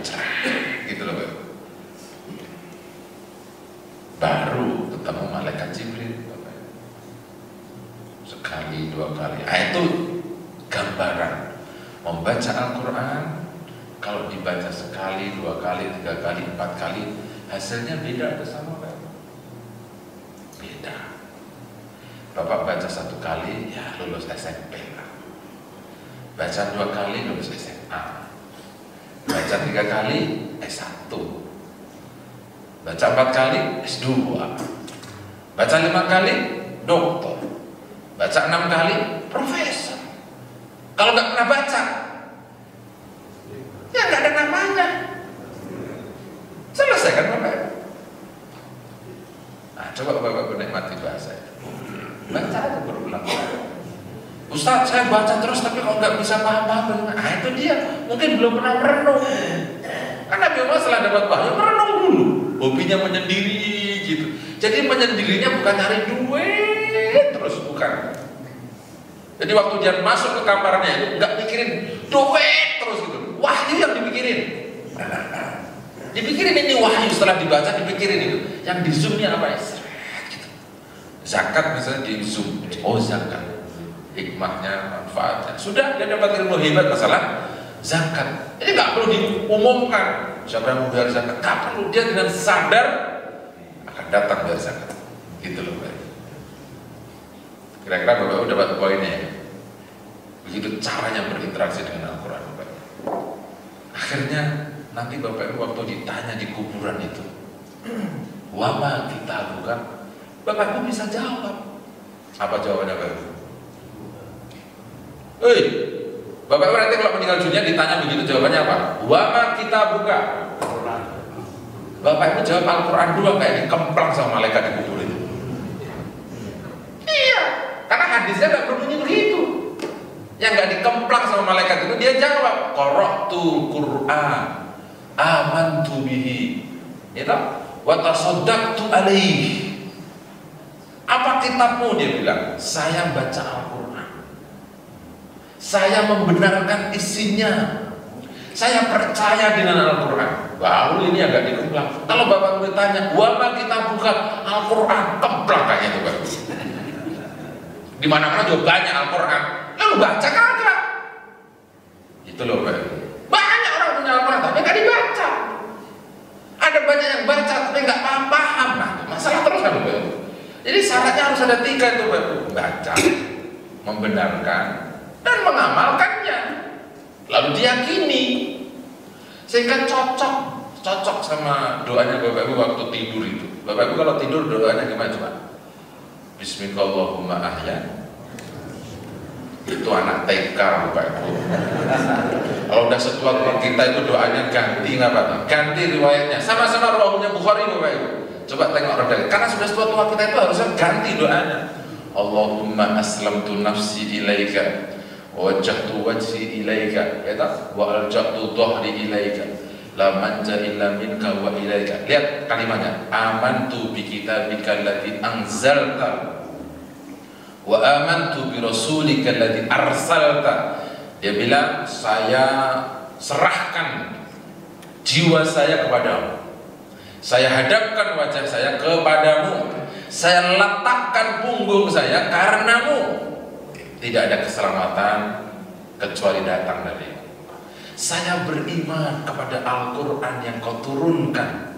gitu loh Bapak. Baru ketemu malaikat Jibril, Bapak. Sekali, 2 kali. Nah, itu gambaran membaca Al-Quran. Kalau dibaca sekali, 2 kali, 3 kali, 4 kali, hasilnya beda sama Bapak. Beda. Bapak baca 1 kali, ya lulus SMP lah. Baca 2 kali, lulus SMA. Baca 3 kali, S1. Baca 4 kali, S2. Baca 5 kali, doktor. Baca 6 kali, profesor. Kalau nggak pernah baca, ya nggak ada namanya. Selesai kan Bapak? Nah, coba Bapak menikmati bahasa itu. Baca aja berulang-ulang. Ustaz, saya baca terus tapi kalau nggak bisa paham-paham. Nah, itu dia, mungkin belum pernah merenung. Karena Nabi setelah dapat wahyu merenung dulu. Hobinya menyendiri gitu. Jadi menyendirinya bukan cari duit terus, bukan. Jadi waktu dia masuk ke kamarnya itu nggak mikirin duit terus gitu. Wahyu yang dipikirin. Dipikirin ini wahyu, setelah dibaca dipikirin itu. Yang di zoomnya apa ya? Zakat misalnya di zoom, oh zakat, hikmahnya, manfaatnya, sudah dia dapat ilmu hebat masalah zakat. Ini nggak perlu diumumkan siapa yang membayar zakat, nggak perlu, dia dengan sadar akan datang bayar zakat, gitu loh Pak. Kira-kira Bapak dapat poinnya ya? Begitu caranya berinteraksi dengan Al-Quran Bapak. Akhirnya nanti Bapak Ibu waktu ditanya di kuburan itu, wama kita bukan, Bapak Ibu bisa jawab. Apa jawabannya Bapak Ibu? Hei, Bapak Ibu nanti kalau meninggal dunia ditanya begitu jawabannya apa? Wa ma kitabuka. Bapak Ibu jawab Al-Quran dulu, kayak dikemplang sama malaikat di kubur itu. Iya, karena hadisnya nggak berbunyi begitu. Yang nggak dikemplang sama malaikat itu dia jawab qara'tul Qur'an amantu bihi itu wa tasaddaqtu alaihi. Apa kitabmu? Dia bilang, saya baca Al-Quran, saya membenarkan isinya, saya percaya dengan Al-Quran. Baru ini agak dikemplang. Kalau Bapak bertanya, wa ma kitabuka, Al-Quran, kemplang kayaknya tuh Bapak. Di mana-mana juga banyak Al-Quran, lalu baca kagak? Itu loh Pak. Banyak orang punya Al-Quran tapi nggak dibaca. Ada banyak yang baca tapi nggak paham. Nah, masalah terus kan Pak. Jadi syaratnya harus ada 3 itu Pak. Baca, membenarkan, dan mengamalkannya. Lalu diyakini, sehingga cocok sama doanya Bapak Ibu waktu tidur itu. Bapak Ibu kalau tidur doanya gimana coba? Bismillahirrahmanirrahim ahya. Itu anak TK Bapak Ibu. Kalau udah setua kita itu doanya ganti nggak Pak? Ganti riwayatnya. Sama-sama rawahnya Bukhari Bapak Ibu. Coba tengok redal. Karena sudah setua kita itu harusnya ganti doanya. Allahumma aslamtu nafsi ilaika, wajjahtu wajhi ilaika, ya tak? Wa alja'tu dhahri ilaika, la manja illa minka wa ilaika. Lihat kalimatnya, amantu bi kitabika alladzi anzalta wa amantu bi rasulika alladzi arsalta. Dia bilang, saya serahkan jiwa saya kepadamu, saya hadapkan wajah saya kepadamu, saya letakkan punggung saya karenamu. Tidak ada keselamatan kecuali datang darimu. Saya beriman kepada Al-Quran yang kau turunkan.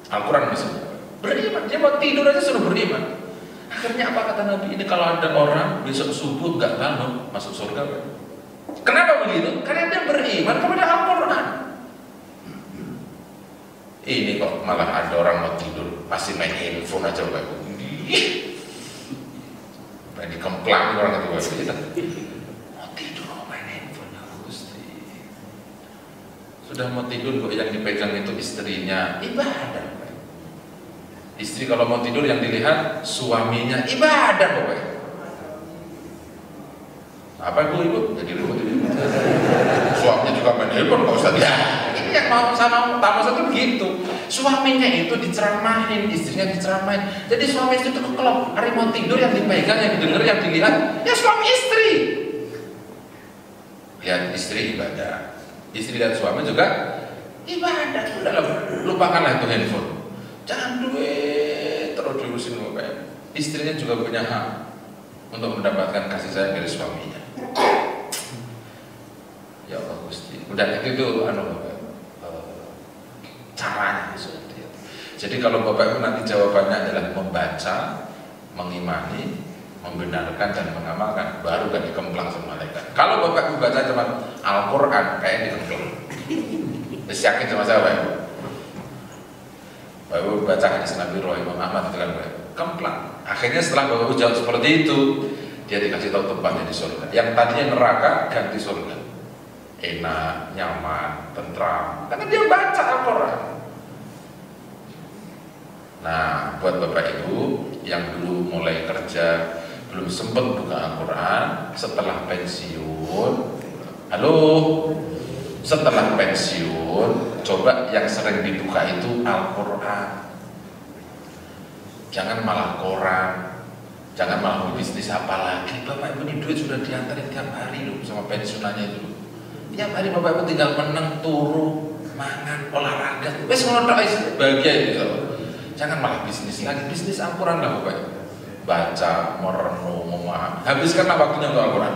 Al-Quran maksudnya beriman. Dia mau tidur aja suruh beriman. Akhirnya apa kata Nabi ini? Kalau ada orang besok subuh nggak bangun, masuk surga. Kenapa begitu? Karena dia beriman kepada Al-Quran. Ini kok malah ada orang mau tidur pasti main handphone aja Pak. Main di kemplang orang itu Pak. Mau tidur mau main handphone ya Gusti. Sudah mau tidur kok yang dipegang itu istrinya, ibadah Pak. Istri kalau mau tidur yang dilihat suaminya, ibadah Pak. Apa Ibu? Jadi ribut ini. Suaminya juga main handphone Pak Ustaz. Ya, ini yang mau sama tamu satu begitu. Suaminya itu diceramahin, istrinya diceramahin. Jadi suami istri itu kalau hari mau tidur yang dipegang, yang didengar, yang dilihat, ya suami istri. Lihat istri ibadah, istri dan suami juga ibadah. Udah lupakanlah itu handphone. Jangan duit terus diurusin Bapak. Istrinya juga punya hak untuk mendapatkan kasih sayang dari suaminya. Ya Allah Gusti. Udah itu caranya seperti itu. Jadi kalau Bapak Ibu nanti jawabannya adalah membaca, mengimani, membenarkan dan mengamalkan, baru kan dikemplang sama malaikat. Kalau Bapak Ibu baca cuma Al-Quran, kayak dikemplang. Terus yakin sama saya Bapak Ibu. Bapak Ibu baca hadis Nabi Roh Imam Ahmad itu kan kemplang. Akhirnya setelah Bapak Ibu jawab seperti itu, dia dikasih tahu tempatnya di surga. Yang tadinya neraka ganti surga. Enak, nyaman, tentram, karena dia baca Al-Quran. Nah, buat Bapak Ibu yang dulu mulai kerja belum sempat buka Al-Quran, setelah pensiun, halo, setelah pensiun, coba yang sering dibuka itu Al-Quran. Jangan malah koran, jangan malah bisnis apa lagi. Bapak Ibu ini duit sudah diantarin tiap hari loh sama pensiunannya itu. Tiap hari Bapak Ibu tinggal menang, turu, mangan, olahraga. Wes ngono bahagia itu. Jangan malah bisnis lagi, bisnis Al-Quran lah Bapak Ibu. Baca, merenung, memahami. Habiskanlah waktunya untuk Al-Quran.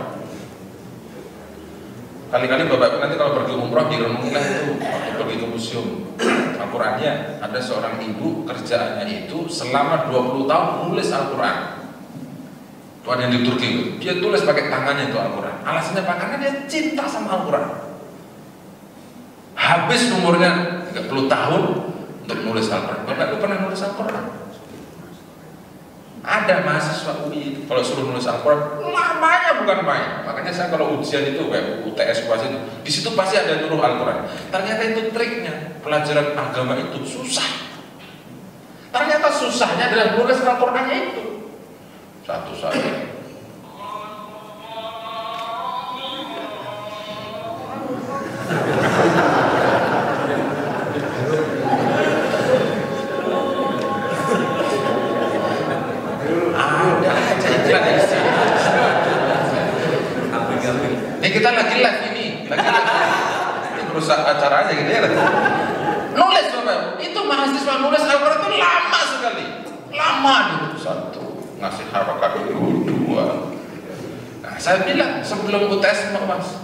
Kali-kali Bapak Ibu nanti kalau pergi umroh direnungilah itu waktu pergi ke museum Al-Qurannya. Ada seorang ibu kerjaannya itu selama 20 tahun menulis Al-Quran. Tuhan yang di Turki, dia tulis pakai tangannya itu Al-Quran. Alasannya apa? Karena dia cinta sama Al-Quran. Habis umurnya 30 tahun untuk nulis Al-Quran. Bapak Ibu pernah nulis Al-Quran? Ada mahasiswa UI kalau suruh nulis Al-Quran lamanya bukan main. Makanya saya kalau ujian itu kayak UTS kuas itu, di situ pasti ada nuruh Al-Quran. Ternyata itu triknya, pelajaran agama itu susah. Ternyata susahnya adalah nulis Al-Qurannya itu. Satu saja. Ini kita lagi live ini, ini merusak acara aja gitu ya. Nulis Bapak, itu mahasiswa nulis Al-Quran itu lama sekali, lama itu satu ngasih harokat dulu dua. Nah saya bilang sebelum UTS Mas,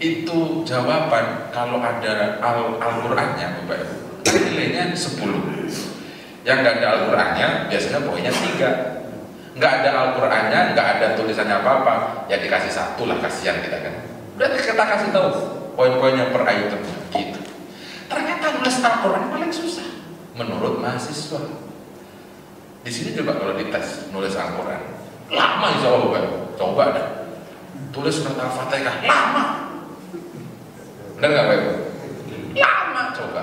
itu jawaban kalau ada Al-Qurannya Bapak Ibu, nilainya 10. Yang nggak ada Al-Qurannya biasanya poinnya 3. Nggak ada Al-Qurannya, nggak ada tulisannya apa-apa, ya dikasih 1 lah, kasihan kita kan. Berarti kita kasih tahu poin-poinnya per itemnya gitu. Ternyata nulis Al-Quran paling susah menurut mahasiswa. Di sini coba kalau dites nulis Al-Quran lama insya Allah Bapak. Coba deh tulis surat Al-Fatihah lama, benar nggak Bapak? Lama coba.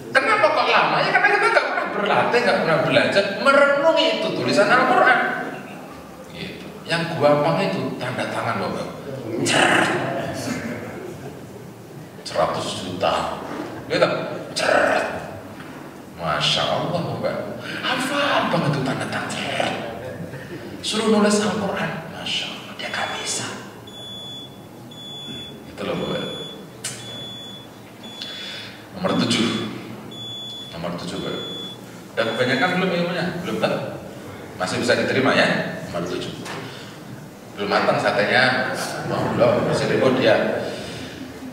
Kenapa kok lama? Ya karena kita nggak pernah berlatih, nggak pernah belajar merenungi itu tulisan Al-Quran gitu. Yang gampang itu tanda tangan Bapak, 100 juta gitu, Masya Allah Bapak, hafal banget itu tanda tangan. Suruh nulis Al-Quran, Masya Allah, dia gak bisa itu loh Bapak. Nomor 7 Bapak. Dan kebanyakan belum ilmunya, belum tak? Masih bisa diterima ya? Nomor 7 belum matang satenya, belum, masih ribut ya.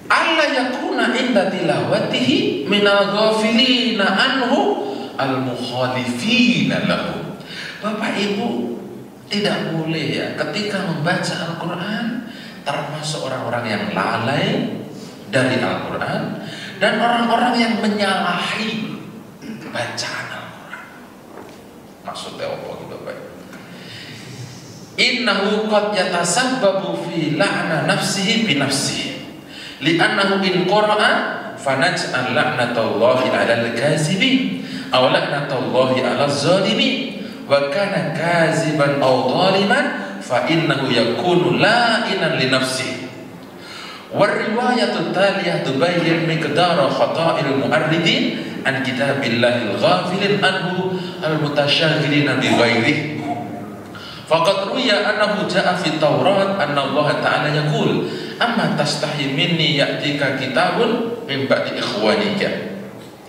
Allah yakuna inda tilawatihi minal ghafilina anhu al-mukhalifina lahu. Bapak Ibu tidak boleh ya ketika membaca Al-Quran termasuk orang-orang yang lalai dari Al-Quran dan orang-orang yang menyalahi bacaan Al-Quran. Maksudnya apa gitu Bapak? Innahu qad yatasabbabu fi la'na nafsihi bi nafsihi li'annahu in qara'a fanaj'al la'natallahi 'alal kazibin aw la'natallahi 'alaz zalimin wa kana kaziban aw zaliman fa innahu yakunu la'inan li nafsihi. War-riwayatu taliyah tubayyin miqdara khata'il mu'arridin an kitabillahil ghafilin anhu al-mutasyaghilina bi ghairihi. Faqad ruya annahu ja'a fi Taurat anna Allah ta'ala yaqul amma tastahi minni ya'tika kitabun min ba'di ikhwanika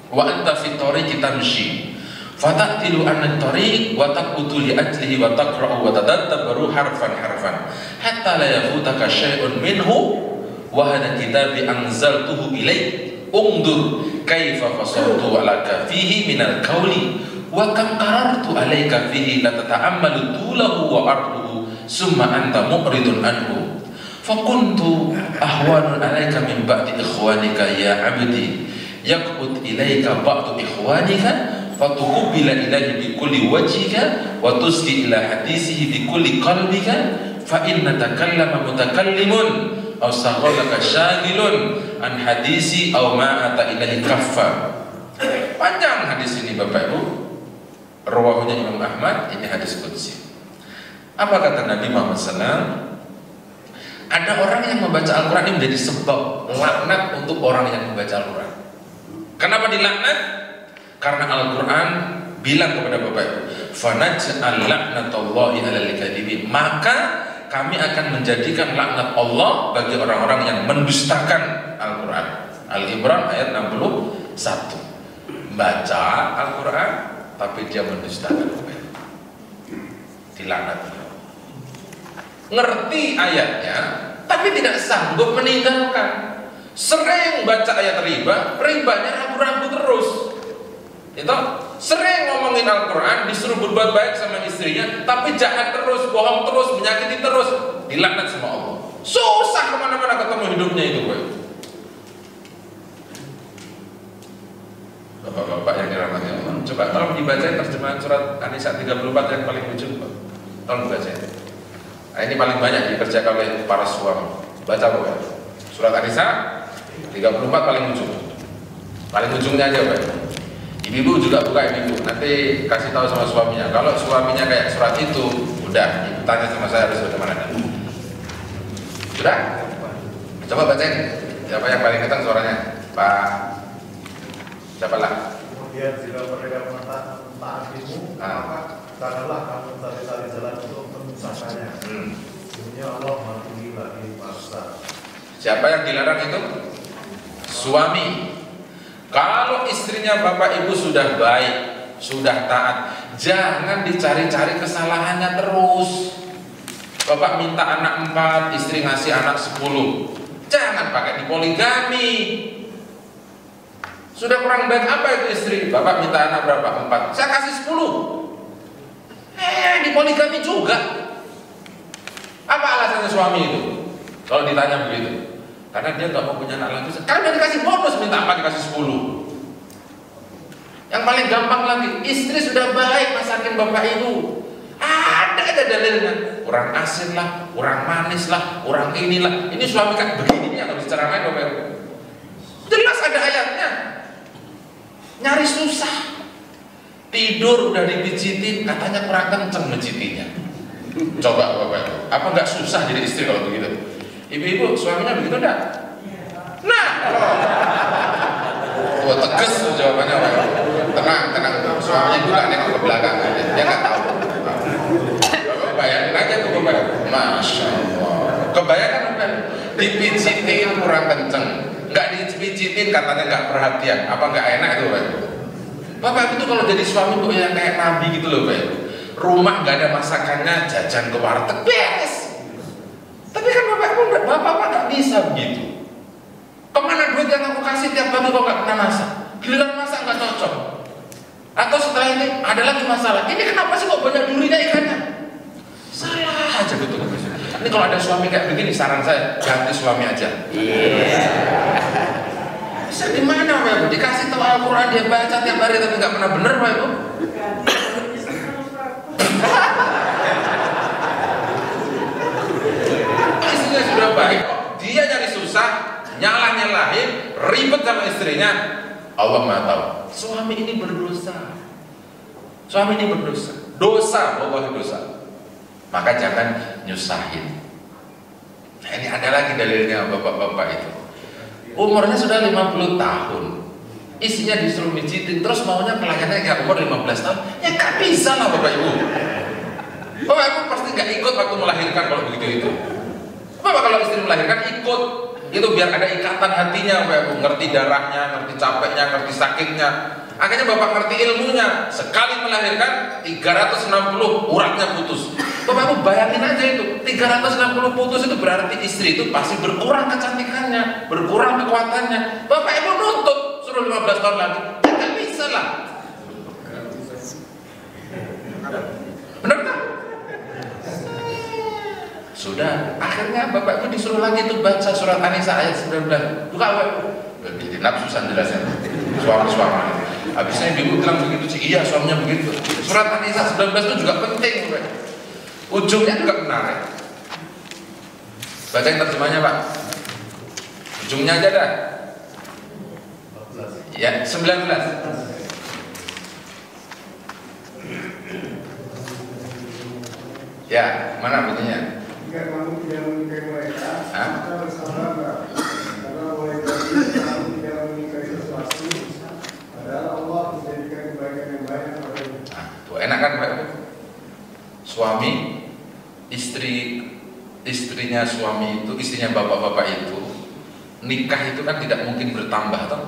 wa anta fi tariqi tamshi fatatilu an tariq wa taqutu li ajlihi wa taqra'u wa tadabbaru harfan hatta la yafutaka syai'un minhu wa hadha kitabi anzaltuhu ilaik undur kaifa fasaltu alaka fihi minal qawli wa kam qarartu alayka fihi la tata'ammalu tulahu wa arduhu summa anta mu'ridun anhu fa kuntu ahwanun alayka min ba'di ikhwanika ya abdi yaqut ilayka ba'du ikhwanika fatuqbila ilayhi bi kulli wajhika wa tusli ila hadisihi bi kulli qalbika fa inna takallama mutakallimun aw saghalaka syagilun an hadisi aw ma ata ilahi kaffa. Panjang hadis ini Bapak Ibu, rawahunya Imam Ahmad, ini hadis qudsi. Apa kata Nabi Muhammad SAW? Ada orang yang membaca Al-Quran ini menjadi sebab laknat untuk orang yang membaca Al-Quran. Kenapa dilaknat? Karena Al-Quran bilang kepada Bapak Ibu, fanaj'al la'natallahi 'alal kadhibin, maka kami akan menjadikan laknat Allah bagi orang-orang yang mendustakan Al-Quran. Al-Imran ayat 61. Baca Al-Quran tapi dia mendustakan, dilaknat. Ngerti ayatnya tapi tidak sanggup meninggalkan. Sering baca ayat ribanya ragu-ragu terus. Itu sering ngomongin Al-Quran, disuruh berbuat baik sama istrinya, tapi jahat terus, bohong terus, menyakiti terus, dilaknat sama Allah. Susah kemana-mana ketemu hidupnya itu, gue. Bapak-bapak yang dirahmati Allah, Coba tolong dibacain terjemahan surat An-Nisa 34 yang paling ujung, Pak. Tolong dibacain. Nah, ini paling banyak dikerjakan oleh para suami. Baca, Pak. Surat An-Nisa 34 paling ujung. Paling ujungnya aja, Pak. Ibu juga buka, ibu. Nanti kasih tahu sama suaminya. Kalau suaminya kayak surat itu, udah, ibu tanya sama saya harus bagaimana. Sudah? Coba bacain. Siapa yang paling kencang suaranya? Pak. Siapalah? Kemudian jika mereka mentaatimu, maka janganlah kamu cari-cari jalan untuk menyusahkannya. Sebenarnya Allah Maha Tinggi lagi Maha Besar. Siapa yang dilarang itu? Suami. Kalau istrinya bapak ibu sudah baik, sudah taat, jangan dicari-cari kesalahannya terus. Bapak minta anak 4, istri ngasih anak 10. Jangan pakai dipoligami. Sudah kurang baik apa itu istri? Bapak minta anak berapa? 4. Saya kasih 10. Dipoligami juga. Apa alasannya suami itu? Kalau ditanya begitu. Karena dia nggak mau punya anak lagi. Karena dia dikasih bonus, minta 4 dikasih 10. Yang paling gampang lagi, istri sudah baik masakin bapak ibu. Ada aja dalilnya. Kurang asin lah, kurang manis lah, kurang inilah. Ini suami kan begini yang harus diceramain bapak ibu. Jelas ada ayatnya. Nyari susah. Tidur udah dipijitin, katanya kurang kenceng mijitinya. Coba bapak ibu, apa nggak susah jadi istri kalau begitu? Ibu-ibu suaminya begitu enggak? Nah, tegas tuh jawabannya Pak. Tenang, suaminya juga nengok ke belakang aja, dia nggak tahu. Bapak bayangin aja tuh bapak, masya Allah. Kebayangkan Bapak, dipijitin kurang kenceng, nggak dipijitin katanya nggak perhatian, apa nggak enak itu Pak? Bapak itu kalau jadi suami tuh yang kayak nabi gitu loh Pak. Rumah nggak ada masakannya, jajan ke warteg beres. Tapi kan bapak nggak bisa begitu. Kemana duit yang aku kasih tiap hari kok nggak pernah masak? Giliran masak nggak cocok. Atau setelah ini ada lagi masalah. Ini kenapa sih kok banyak durinya ikannya? Salah aja betul. Ini kalau ada suami kayak begini, saran saya ganti suami aja. Bisa di mana Pak Ibu? Dikasih tahu Al-Quran dia baca tiap hari tapi nggak pernah bener Pak Ibu. Istrinya sudah baik, dia nyari susah, nyalahin, ribet sama istrinya. Allah Maha tahu. Suami ini berdosa. Suami ini berdosa. Dosa, Allah dosa. Maka jangan nyusahin. Nah, ini ada lagi dalilnya bapak-bapak itu. Umurnya sudah 50 tahun. Istrinya disuruh mijitin, terus maunya pelayannya kayak umur 15 tahun. Ya nggak bisa lah Bapak Ibu. Bapak Ibu pasti nggak ikut waktu melahirkan kalau begitu itu. Bapak kalau istri melahirkan ikut, itu biar ada ikatan hatinya Bapak Ibu. Ngerti darahnya, ngerti capeknya, ngerti sakitnya. Akhirnya Bapak ngerti ilmunya. Sekali melahirkan 360 uratnya putus. Bapak Ibu bayangin aja itu 360 putus itu berarti istri itu pasti berkurang kecantikannya, berkurang kekuatannya. Bapak Ibu nuntut suruh 15 tahun lagi, nggak bisa lah. Benar tak? Sudah, akhirnya Bapak Ibu disuruh lagi tuh baca surat An-Nisa ayat 19. Buka Bapak Ibu. Jadi nafsu jelasnya. Suami-suami. Habisnya ibu bilang begitu sih, iya suaminya begitu. Surat An-Nisa 19 itu juga penting Bapak. Ujungnya juga menarik. Bacain terjemahnya Pak. Ujungnya aja dah. Ya, 19. Ya, mana bunyinya? Jika kamu tidak menikahi mereka, maka bersabarlah. Karena boleh jadi kamu tidak menikahi sesuatu, padahal Allah menjadikan kebaikan yang banyak padanya. Nah, tuh enak kan Pak? Suami, istrinya suami itu, istrinya bapak-bapak itu, nikah itu kan tidak mungkin bertambah toh.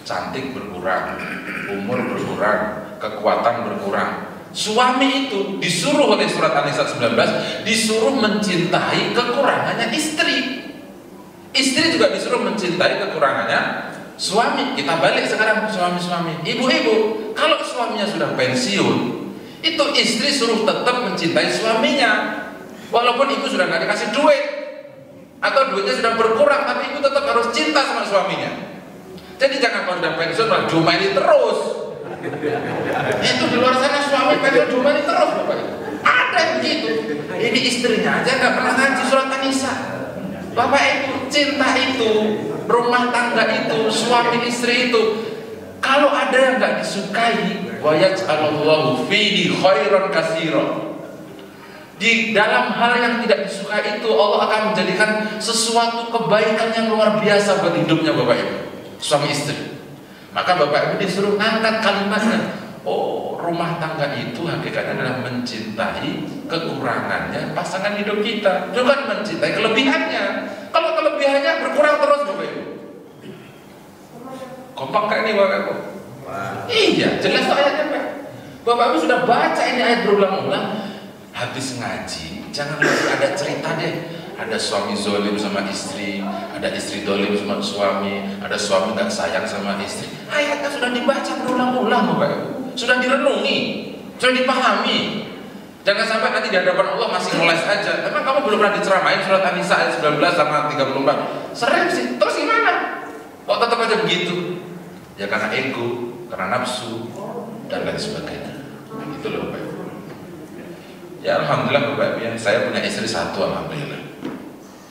Cantik berkurang, umur berkurang, kekuatan berkurang. Suami itu disuruh oleh surat An-Nisa 19 disuruh mencintai kekurangannya istri. Istri juga disuruh mencintai kekurangannya suami. Kita balik sekarang suami-suami. Ibu-ibu, kalau suaminya sudah pensiun, itu istri suruh tetap mencintai suaminya. Walaupun ibu sudah nggak dikasih duit atau duitnya sudah berkurang, tapi ibu tetap harus cinta sama suaminya. Jadi jangan kalau udah pensiun malah diomeli terus. Itu di luar sana suami pengen domani terus Bapak Ibu. Ada yang begitu. Ini istrinya aja nggak pernah ngaji surat An-Nisa. Bapak Ibu, cinta itu, rumah tangga itu, suami istri itu, kalau ada yang nggak disukai, wa yaj'alullahu fihi khairan katsiran. Di dalam hal yang tidak disukai itu, Allah akan menjadikan sesuatu kebaikan yang luar biasa buat hidupnya Bapak Ibu, suami istri. Maka Bapak Ibu disuruh ngangkat kalimatnya. Oh, rumah tangga itu hakikatnya adalah mencintai kekurangannya pasangan hidup kita, bukan mencintai kelebihannya. Kalau kelebihannya berkurang terus Bapak Ibu, kompak kayak ini Bapak Ibu. Iya, jelas ayatnya Pak. Bapak Ibu sudah baca ini ayat berulang-ulang. Habis ngaji, jangan lagi ada cerita deh. Ada suami zolim sama istri, ada istri zolim sama suami, ada suami nggak sayang sama istri. Ayatnya sudah dibaca berulang-ulang Bapak Ibu. Sudah direnungi, sudah dipahami. Jangan sampai nanti di hadapan Allah masih ngeles aja. Emang kamu belum pernah diceramain surat An-Nisa ayat 19 sama 34? Sering sih, terus gimana? Kok tetap aja begitu? Ya karena ego, karena nafsu, dan lain sebagainya. Gitu loh Bapak Ibu. Ya Alhamdulillah Bapak Ibu, ya, saya punya istri satu Alhamdulillah.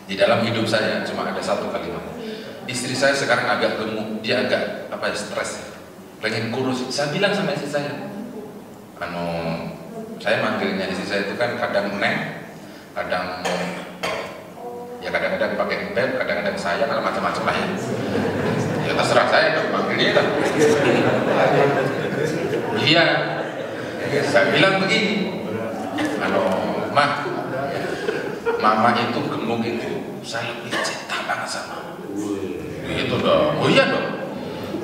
Di dalam hidup saya cuma ada satu kalimat. Istri saya sekarang agak gemuk, dia agak stres, pengen kurus. Saya bilang sama istri saya, saya manggilnya istri saya itu kan kadang neng, kadang ya kadang-kadang pakai beb, kadang-kadang sayang, macam-macam lah ya. Ya terserah saya dong manggilnya kan. Iya, saya bilang begini, mama itu gemuk itu, saya lebih cinta banget sama. Gitu dong. Oh iya dong.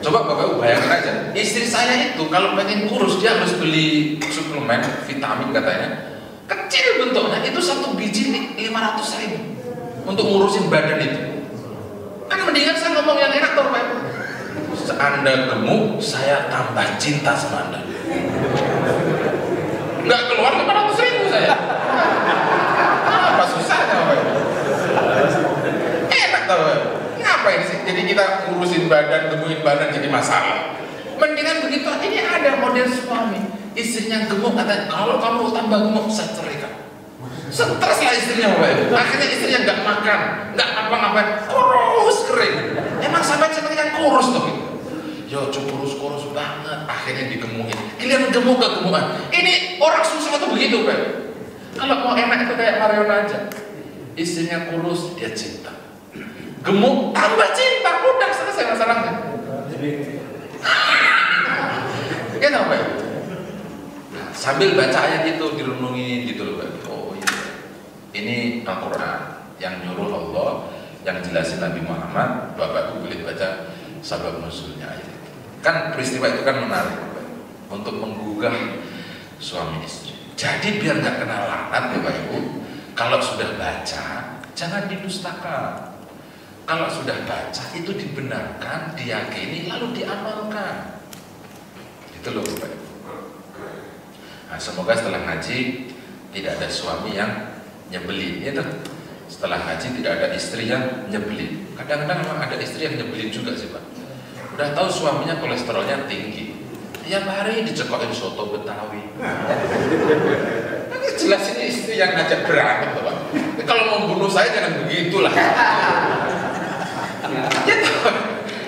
Coba Bapak Ibu bayangkan aja, istri saya itu kalau pengen kurus dia harus beli suplemen vitamin katanya. Kecil bentuknya, itu satu biji 500.000 untuk ngurusin badan itu. Kan mendingan saya ngomong yang enak tuh Bapak Ibu. Anda gemuk, saya tambah cinta sama Anda. Nggak keluar 500.000 saya. Apa susahnya Bapak Ibu? Enak tau Bapak Ibu. Ngapain sih? Jadi kita ngurusin badan, gemuin badan jadi masalah. Mendingan begitu, ini ada model suami. Istrinya gemuk, katanya, kalau kamu tambah gemuk, saya ceraikan. Stres lah istrinya Bapak Ibu. Akhirnya istrinya nggak makan, nggak apa-ngapain, kurus kering. Emang sampai ceraikan kurus tuh. Yo, kurus banget. Akhirnya digemukin. Kalian gemuk kegemukan. Ini orang susah tuh begitu Pak. Kalau mau enak itu kayak Marion aja. Istrinya kurus, dia cinta. Gemuk, tambah cinta, udah selesai masalahnya. Ya nggak Pak? Nah, sambil baca ayat itu direnungin gitu loh Pak. Oh iya, ini Al-Quran yang nyuruh Allah, yang jelasin Nabi Muhammad. Bapak Ibu boleh baca sabab nuzulnya ayat itu. Kan peristiwa itu kan menarik Pak, untuk menggugah suami istri. Jadi biar nggak kena laknat Bapak Ibu, kalau sudah baca jangan didustakan. Kalau sudah baca itu dibenarkan, diyakini, lalu diamalkan. Itu loh Bapak Ibu. Nah, semoga setelah ngaji tidak ada suami yang nyebelin. Itu setelah ngaji tidak ada istri yang nyebelin. Kadang-kadang memang ada istri yang nyebelin juga sih Pak. Udah tahu suaminya kolesterolnya tinggi, tiap hari dicekokin soto Betawi. Ini jelas ini istri yang ngajak berantem Pak. Kalau mau bunuh saya jangan begitulah.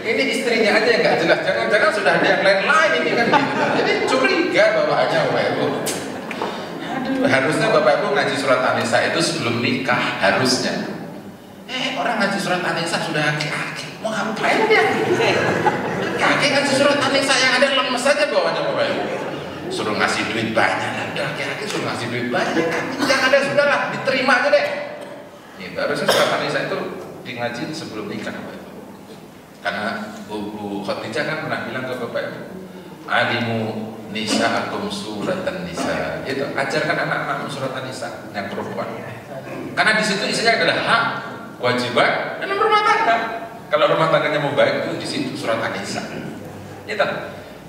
Ini istrinya aja yang nggak jelas, jangan-jangan sudah ada yang lain-lain ini kan gitu. Jadi curiga bawaannya Bapak Ibu. Aduh, harusnya Bapak Ibu ngaji surat An-Nisa itu sebelum nikah harusnya. Orang ngaji surat An-Nisa sudah aki-aki, mau ngapain dia? Kakek ngaji surat An-Nisa yang ada lemes saja bawahnya Bapak Ibu. Suruh ngasih duit banyak, udah kakek suruh ngasih duit banyak. Yang ada sudahlah, diterima aja deh. Gitu, harusnya surat An-Nisa itu di ngaji sebelum nikah Bapak Ibu. Karena Bu Khadijah kan pernah bilang ke Bapak Ibu, alimu nisa'akum surat An-Nisa. Itu ajarkan anak-anak surat An-Nisa yang perempuan. Karena di situ isinya adalah hak, kewajiban dalam rumah tangga. Kalau rumah tangganya mau baik itu di situ surat An-Nisa. Itu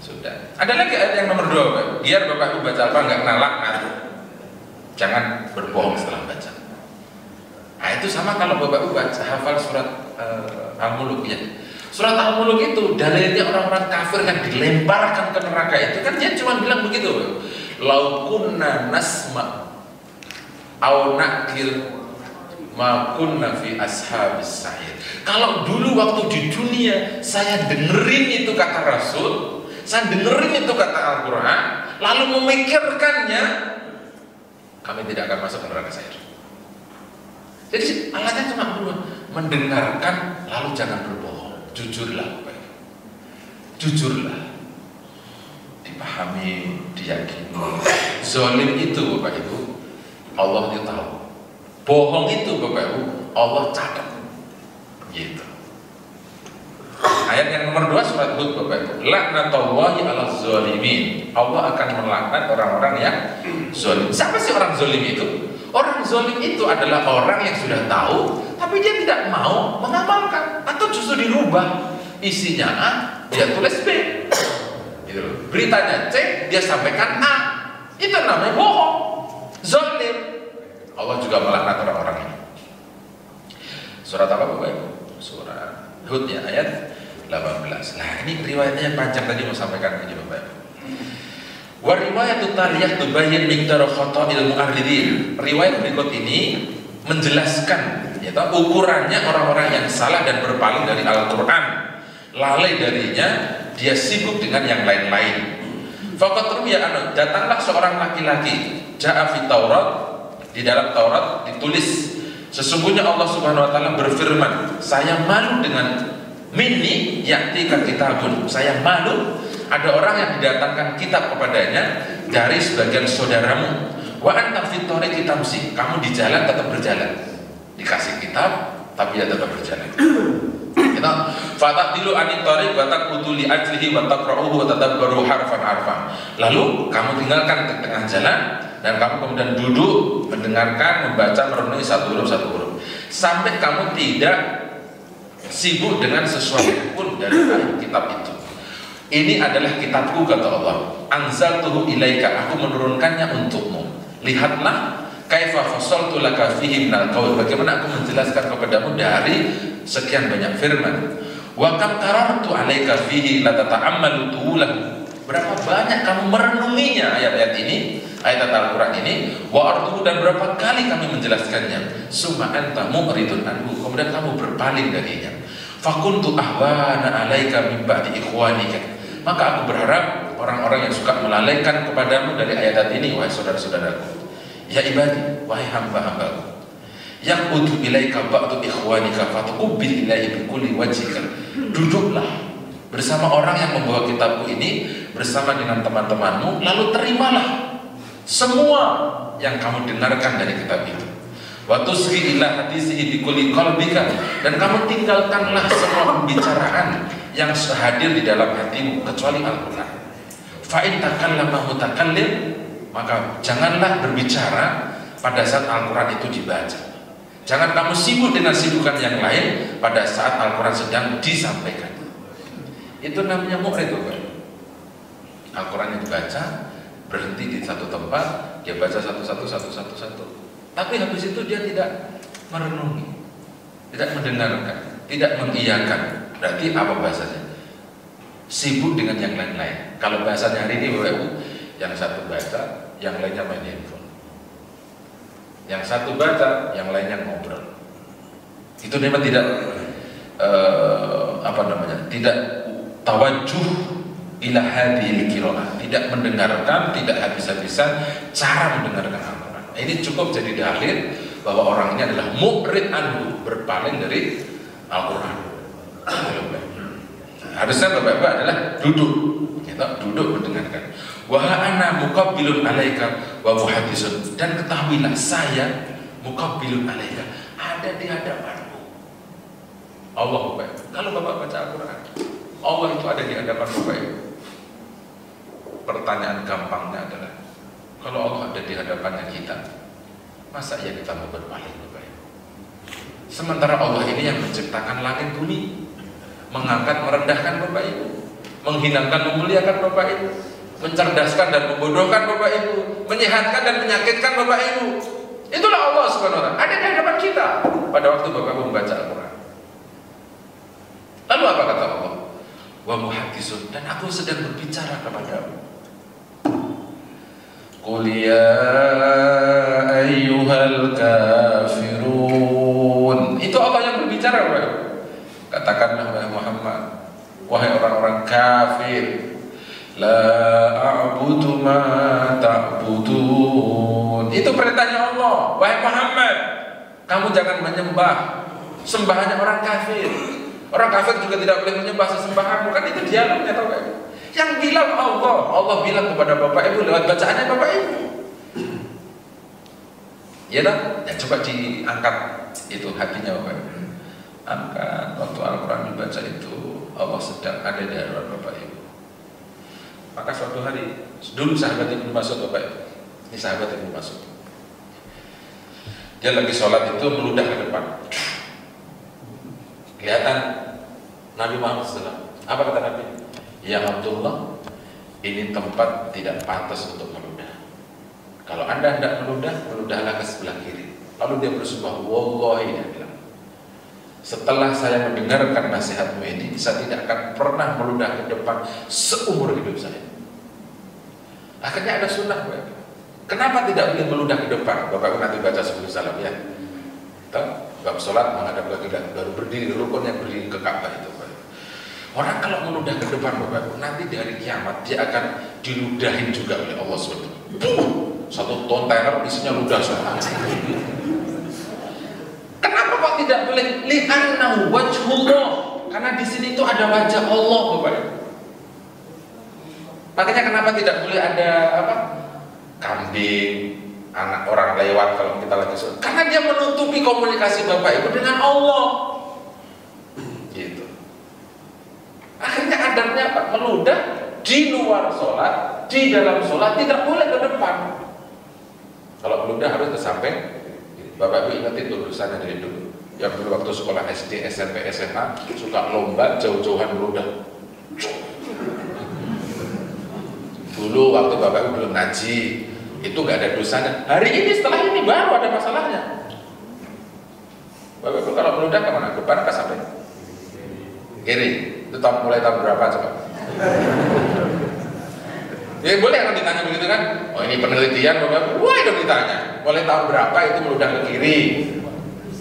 sudah. Ada lagi ayat yang nomor 2 Bapak. Biar Bapak Ibu baca apa nggak kena laknat. Jangan berbohong setelah baca. Nah itu sama kalau Bapak Ibu baca hafal surat Al-Muluk ya. Surat Al-Mulk itu dalilnya orang-orang kafir yang dilemparkan ke neraka itu kan dia cuma bilang begitu, lau kunna nasma au nakil ma kunna fi ashabis sa'ir. Kalau dulu waktu di dunia saya dengerin itu kata Rasul, saya dengerin itu kata Al-Quran, lalu memikirkannya, kami tidak akan masuk ke neraka sa'ir. Jadi alatnya cuma mendengarkan lalu jangan berbohong. Jujurlah Bapak Ibu, jujurlah, dipahami, diyakini. Zalim itu Bapak Ibu Allah itu tahu, bohong itu Bapak Ibu Allah catat gitu. Ayat yang nomor 2 surat Hud Bapak Ibu, laknatullahi ala zalimin, Allah akan melaknat orang-orang yang zalim. Siapa sih orang zalim itu? Orang zalim itu adalah orang yang sudah tahu tapi dia tidak mau mengamalkan, atau justru dirubah isinya A, dia tulis B gitu loh. Beritanya C, dia sampaikan A. Itu namanya bohong, zalim. Allah juga melaknat orang-orang ini. Surat apa Bapak Ibu? Surat Hud ya, ayat 18. Nah ini riwayatnya yang panjang tadi mau sampaikan ini Bapak Ibu. Wa riwayatut taliyah tubayyin miqdar khata'il mu'arridin. Riwayat berikut ini menjelaskan yaitu ukurannya orang-orang yang salah dan berpaling dari Al-Quran, lalai darinya, dia sibuk dengan yang lain-lain. Faqat ruwiya anhu, datanglah seorang laki-laki, ja'a fi Taurat, di dalam Taurat ditulis, sesungguhnya Allah Subhanahu wa taala berfirman, saya malu dengan minni ya'tika kitabun, saya malu ada orang yang didatangkan kitab kepadanya dari sebagian saudaramu, wa anta fi tariqi tamsi, kamu di jalan tetap berjalan, dikasih kitab tapi ya tetap berjalan. Kita fatadilu anit tariq wa taqutu li ajlihi wa taqra'uhu wa tadabbaru harfan. Lalu kamu tinggalkan ke tengah jalan dan kamu kemudian duduk mendengarkan, membaca, merenungi satu huruf sampai kamu tidak sibuk dengan sesuatu pun dari kitab itu. Ini adalah kitabku kata Allah, anzaltuhu ilaika, aku menurunkannya untukmu. Lihatlah kaifa fasaltu laka fihi minal qaul, bagaimana aku menjelaskan kepadamu dari sekian banyak firman. Wa kam qarartu alaika fihi la tata'ammalu tulahu, berapa banyak kamu merenunginya ayat-ayat ini, ayat Al-Quran ini. Wa arduhu, dan berapa kali kami menjelaskannya. Summa anta mu'ridun anhu, kemudian kamu berpaling darinya. Fakuntu ahwana alaika min ba'di ikhwanika, maka aku berharap orang-orang yang suka melalaikan kepadamu dari ayat ini, wahai saudara-saudaraku. Ya ibadi, wahai hamba-hambaku, yang utu ilaika ba'du ikhwanika fatuqbil ilaihi bikulli wajhika, duduklah bersama orang yang membawa kitabku ini, bersama dengan teman-temanmu, lalu terimalah semua yang kamu dengarkan dari kitab itu. Wa tusghi ila hadisihi bikulli qalbika, dan kamu tinggalkanlah semua pembicaraan yang hadir di dalam hatimu kecuali Al-Quran. Fa in takallama mutakallim, maka janganlah berbicara pada saat Al-Quran itu dibaca. Jangan kamu sibuk dengan sibukan yang lain pada saat Al-Quran sedang disampaikan. Itu namanya mu'rid. Al-Quran yang dibaca, berhenti di satu tempat, dia baca satu-satu. Tapi habis itu dia tidak merenungi, tidak mendengarkan, tidak mengiyakan. Berarti apa bahasanya? Sibuk dengan yang lain-lain. Kalau bahasanya hari ini Bapak Ibu, yang satu baca, yang lainnya main handphone. Yang satu baca, yang lainnya ngobrol. Itu memang tidak tidak tawajuh ila hadhil qiraah, tidak mendengarkan, tidak habis-habisan cara mendengarkan Al-Quran. Ini cukup jadi dalil bahwa orang ini adalah mu'rid anhu, berpaling dari Al-Quran. Harusnya Bapak-Bapak adalah duduk, kita duduk mendengarkan. Wa ana muqabbilun alaika wa muhaddisun, dan ketahuilah saya muqabbilun alaika, ada di hadapanmu. Allah Bapak. Kalau Bapak baca Al-Quran, Allah itu ada di hadapan Bapak. Pertanyaan gampangnya adalah, kalau Allah ada di hadapannya kita, masa ya kita mau berpaling Bapak? Sementara Allah ini yang menciptakan langit bumi, mengangkat merendahkan Bapak Ibu, menghinakan memuliakan Bapak Ibu, mencerdaskan dan membodohkan Bapak Ibu, menyehatkan dan menyakitkan Bapak Ibu. Itulah Allah Subhanahu wa taala, ada di hadapan kita pada waktu Bapak Ibu membaca Al-Quran. Lalu apa kata Allah? Wa muhaddisun, dan aku sedang berbicara kepadamu. Qul ya ayyuhal kafirun. Itu Allah yang berbicara, Pak. Katakanlah wahai Muhammad, wahai orang-orang kafir, la a'budu ma ta'budun. Itu perintahnya Allah. Wahai Muhammad, kamu jangan menyembah sembahannya orang kafir. Orang kafir juga tidak boleh menyembah sesembahanmu. Kan itu dialognya, tahu kan? Yang bilang Allah bilang kepada Bapak Ibu lewat bacaannya Bapak Ibu. Ya kan? Ya coba diangkat itu hatinya Bapak Ibu. Angkat waktu Al-Quran dibaca itu, Allah sedang ada di hadapan Bapak Ibu. Maka suatu hari, dulu sahabat Ibnu Mas'ud Bapak Ibu. Ini sahabat Ibnu Mas'ud. Dia lagi sholat itu meludah ke depan. Kelihatan Nabi Muhammad SAW. Apa kata Nabi? Ya Abdullah, ini tempat tidak pantas untuk meludah. Kalau Anda hendak meludah, meludahlah ke sebelah kiri. Lalu dia bersumpah, wallahi, dia bilang, setelah saya mendengarkan nasihatmu ini, saya tidak akan pernah meludah ke depan seumur hidup saya. Akhirnya ada sunnah, Bapak. Kenapa tidak boleh meludah ke depan? Bapak nanti baca sebelum salam ya. Bab sholat menghadap ke kiblat, baru berdiri rukun yang berdiri ke Ka'bah itu. Orang kalau meludah ke depan Bapak, nanti di hari kiamat dia akan diludahin juga oleh Allah SWT. Satu kontainer isinya ludah semua. Kenapa kok tidak boleh? Li'annahu wajhullah. Karena di sini itu ada wajah Allah Bapak. Makanya kenapa tidak boleh ada apa? Kambing, anak orang lewat kalau kita lagi sholat, karena dia menutupi komunikasi Bapak Ibu dengan Allah. Gitu. Akhirnya adatnya apa? Meludah di luar sholat, di dalam sholat tidak boleh ke depan. Kalau meludah harus ke samping. Bapak Ibu ingat itu urusannya dari dulu. Yang dulu waktu sekolah SD, SMP, SMA suka lomba jauh-jauhan meludah. Dulu waktu Bapak Ibu belum ngaji, itu nggak ada dosanya. Hari ini setelah ini baru ada masalahnya. Bapak Ibu kalau meludah kemana? Depan ke samping? Kiri. Itu mulai tahun berapa coba? Ya boleh kan ditanya begitu kan? Oh ini penelitian Bapak Ibu. Wah itu ditanya. Mulai tahun berapa itu meludah ke kiri?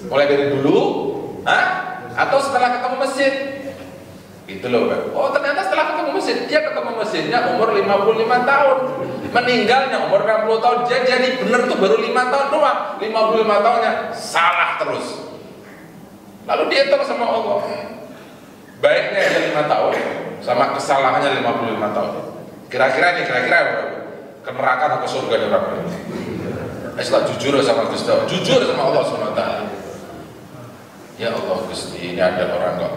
Mulai dari dulu? Hah? Atau setelah ketemu masjid? Gitu loh Bapak. Oh ternyata setelah ketemu masjid. Dia ketemu masjidnya umur 55 tahun. Meninggalnya umur 60 tahun. Dia jadi bener tuh baru 5 tahun doang. 55 tahunnya salah terus. Lalu dia hitung sama Allah. Baiknya aja 5 tahun sama kesalahannya 55 tahun. Kira-kira ke neraka atau ke surga dia berapa? Setelah jujur sama Gusti Allah, jujur sama Allah SWT. Ya Allah Gusti, ini ada orang kok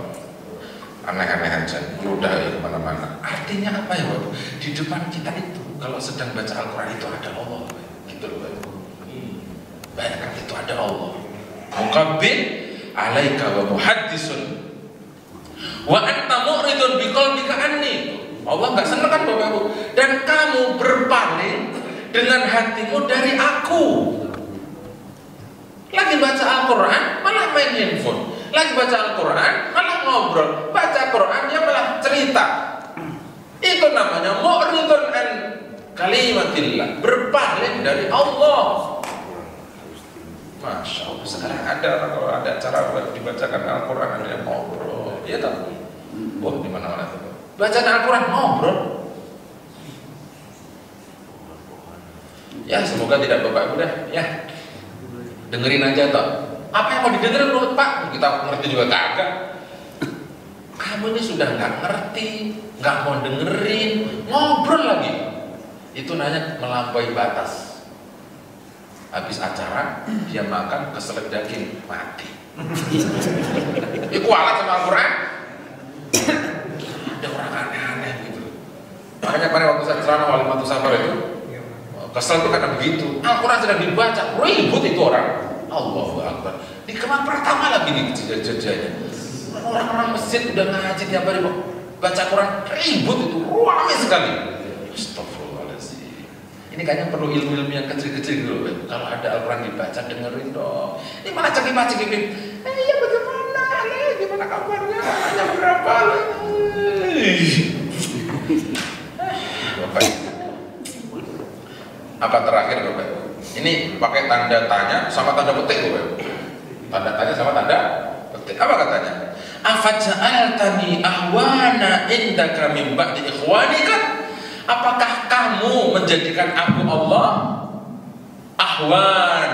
aneh-aneh aja, meludah ya kemana-mana. Artinya apa ya Bapak? Di depan kita itu kalau sedang baca Al-Quran itu ada Allah, gitu loh Bapak. Bayangkan itu ada Allah. Muqabbil alaika wa muhaddisun wa anta mu'ridun biqalbika anni. Allah nggak senang kan Bapak Ibu? Dan kamu berpaling dengan hatimu dari aku. Lagi baca Al-Quran malah main handphone. Lagi baca Al-Quran malah ngobrol. Baca Quran dia malah cerita. Itu namanya mu'ridun an kalimatillah, berpaling dari Allah. Masya Allah. Sekarang ada kalau ada acara dibacakan Al-Quran ada yang ngobrol. Iya tak? Wah di mana-mana tuh. Bacaan Al-Quran ngobrol. Ya semoga tidak Bapak Ibu dah. Ya dengerin aja toh. Apa yang mau didengerin menurut Pak? Kita ngerti juga kagak. Kamu ini sudah nggak ngerti, nggak mau dengerin, ngobrol lagi. Itu nanya melampaui batas. Habis acara dia makan keselak daging mati. Itu kualat sama Al-Quran. Ada orang aneh-aneh gitu. Makanya pada waktu saya ceramah Walimatus Safar itu kesel itu karena begitu. Al-Quran sedang dibaca, ribut itu orang. Allahu Akbar. Di Kemang pertama lagi nih kerjanya. Orang-orang masjid udah ngaji tiap hari baca Quran, ribut itu, ramai sekali. Astagfirullahaladzim. Ini kayaknya perlu ilmu-ilmu yang kecil-kecil dulu. Kalau ada Al-Quran dibaca, dengerin dong. Ini malah cekik-cekik. Ya bagaimana? Gimana kabarnya? Jam berapa? Bapak. Apa terakhir Bapak? Ini pakai tanda tanya sama tanda petik Bapak. Tanda tanya sama tanda petik. Apa katanya? Afaja'altani ahwana indaka min ba'di ikhwanika? Apakah kamu menjadikan aku Allah ahwan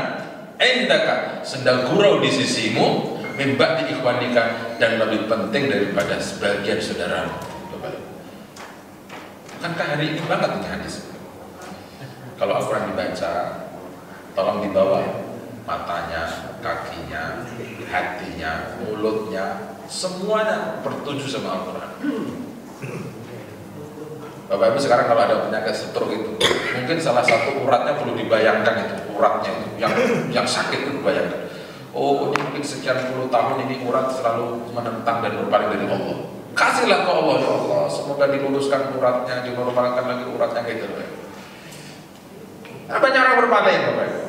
indaka, sedang gurau di sisimu, min ba'di ikhwanika, dan lebih penting daripada sebagian saudaramu? Bukankah hari ini banget ini hadis? Kalau Al-Quran dibaca, tolong dibawa matanya, kakinya, hatinya, mulutnya, semuanya bertuju sama Al-Quran. Bapak Ibu sekarang kalau ada penyakit stroke itu, mungkin salah satu uratnya perlu dibayangkan itu, uratnya itu, yang sakit itu dibayangkan. Oh, ini mungkin sekian puluh tahun ini urat selalu menentang dan berpaling dari Allah. Kasihlah ke Allah, ya Allah, semoga diluruskan uratnya, dinormalkan lagi uratnya gitu. Apa cara berpaling Bapak Ibu?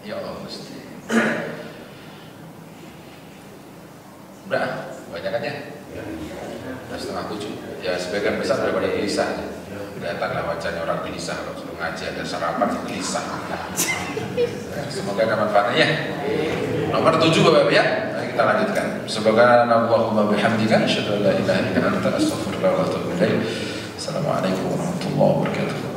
Ya Allah mesti. Udah, banyak kan ya? Udah 6:30. Ya sebagian besar daripada gelisah. Datanglah wajahnya orang gelisah. Kalau sudah ngaji ada sarapan gelisah. Semoga ada manfaatnya ya. Nomor 7 Bapak Ibu ya. Mari kita lanjutkan. Subhanallahumma bihamdika asyhadu an la ilaha illa anta astaghfiruka wa atubu ilaik. Assalamualaikum warahmatullahi wabarakatuh.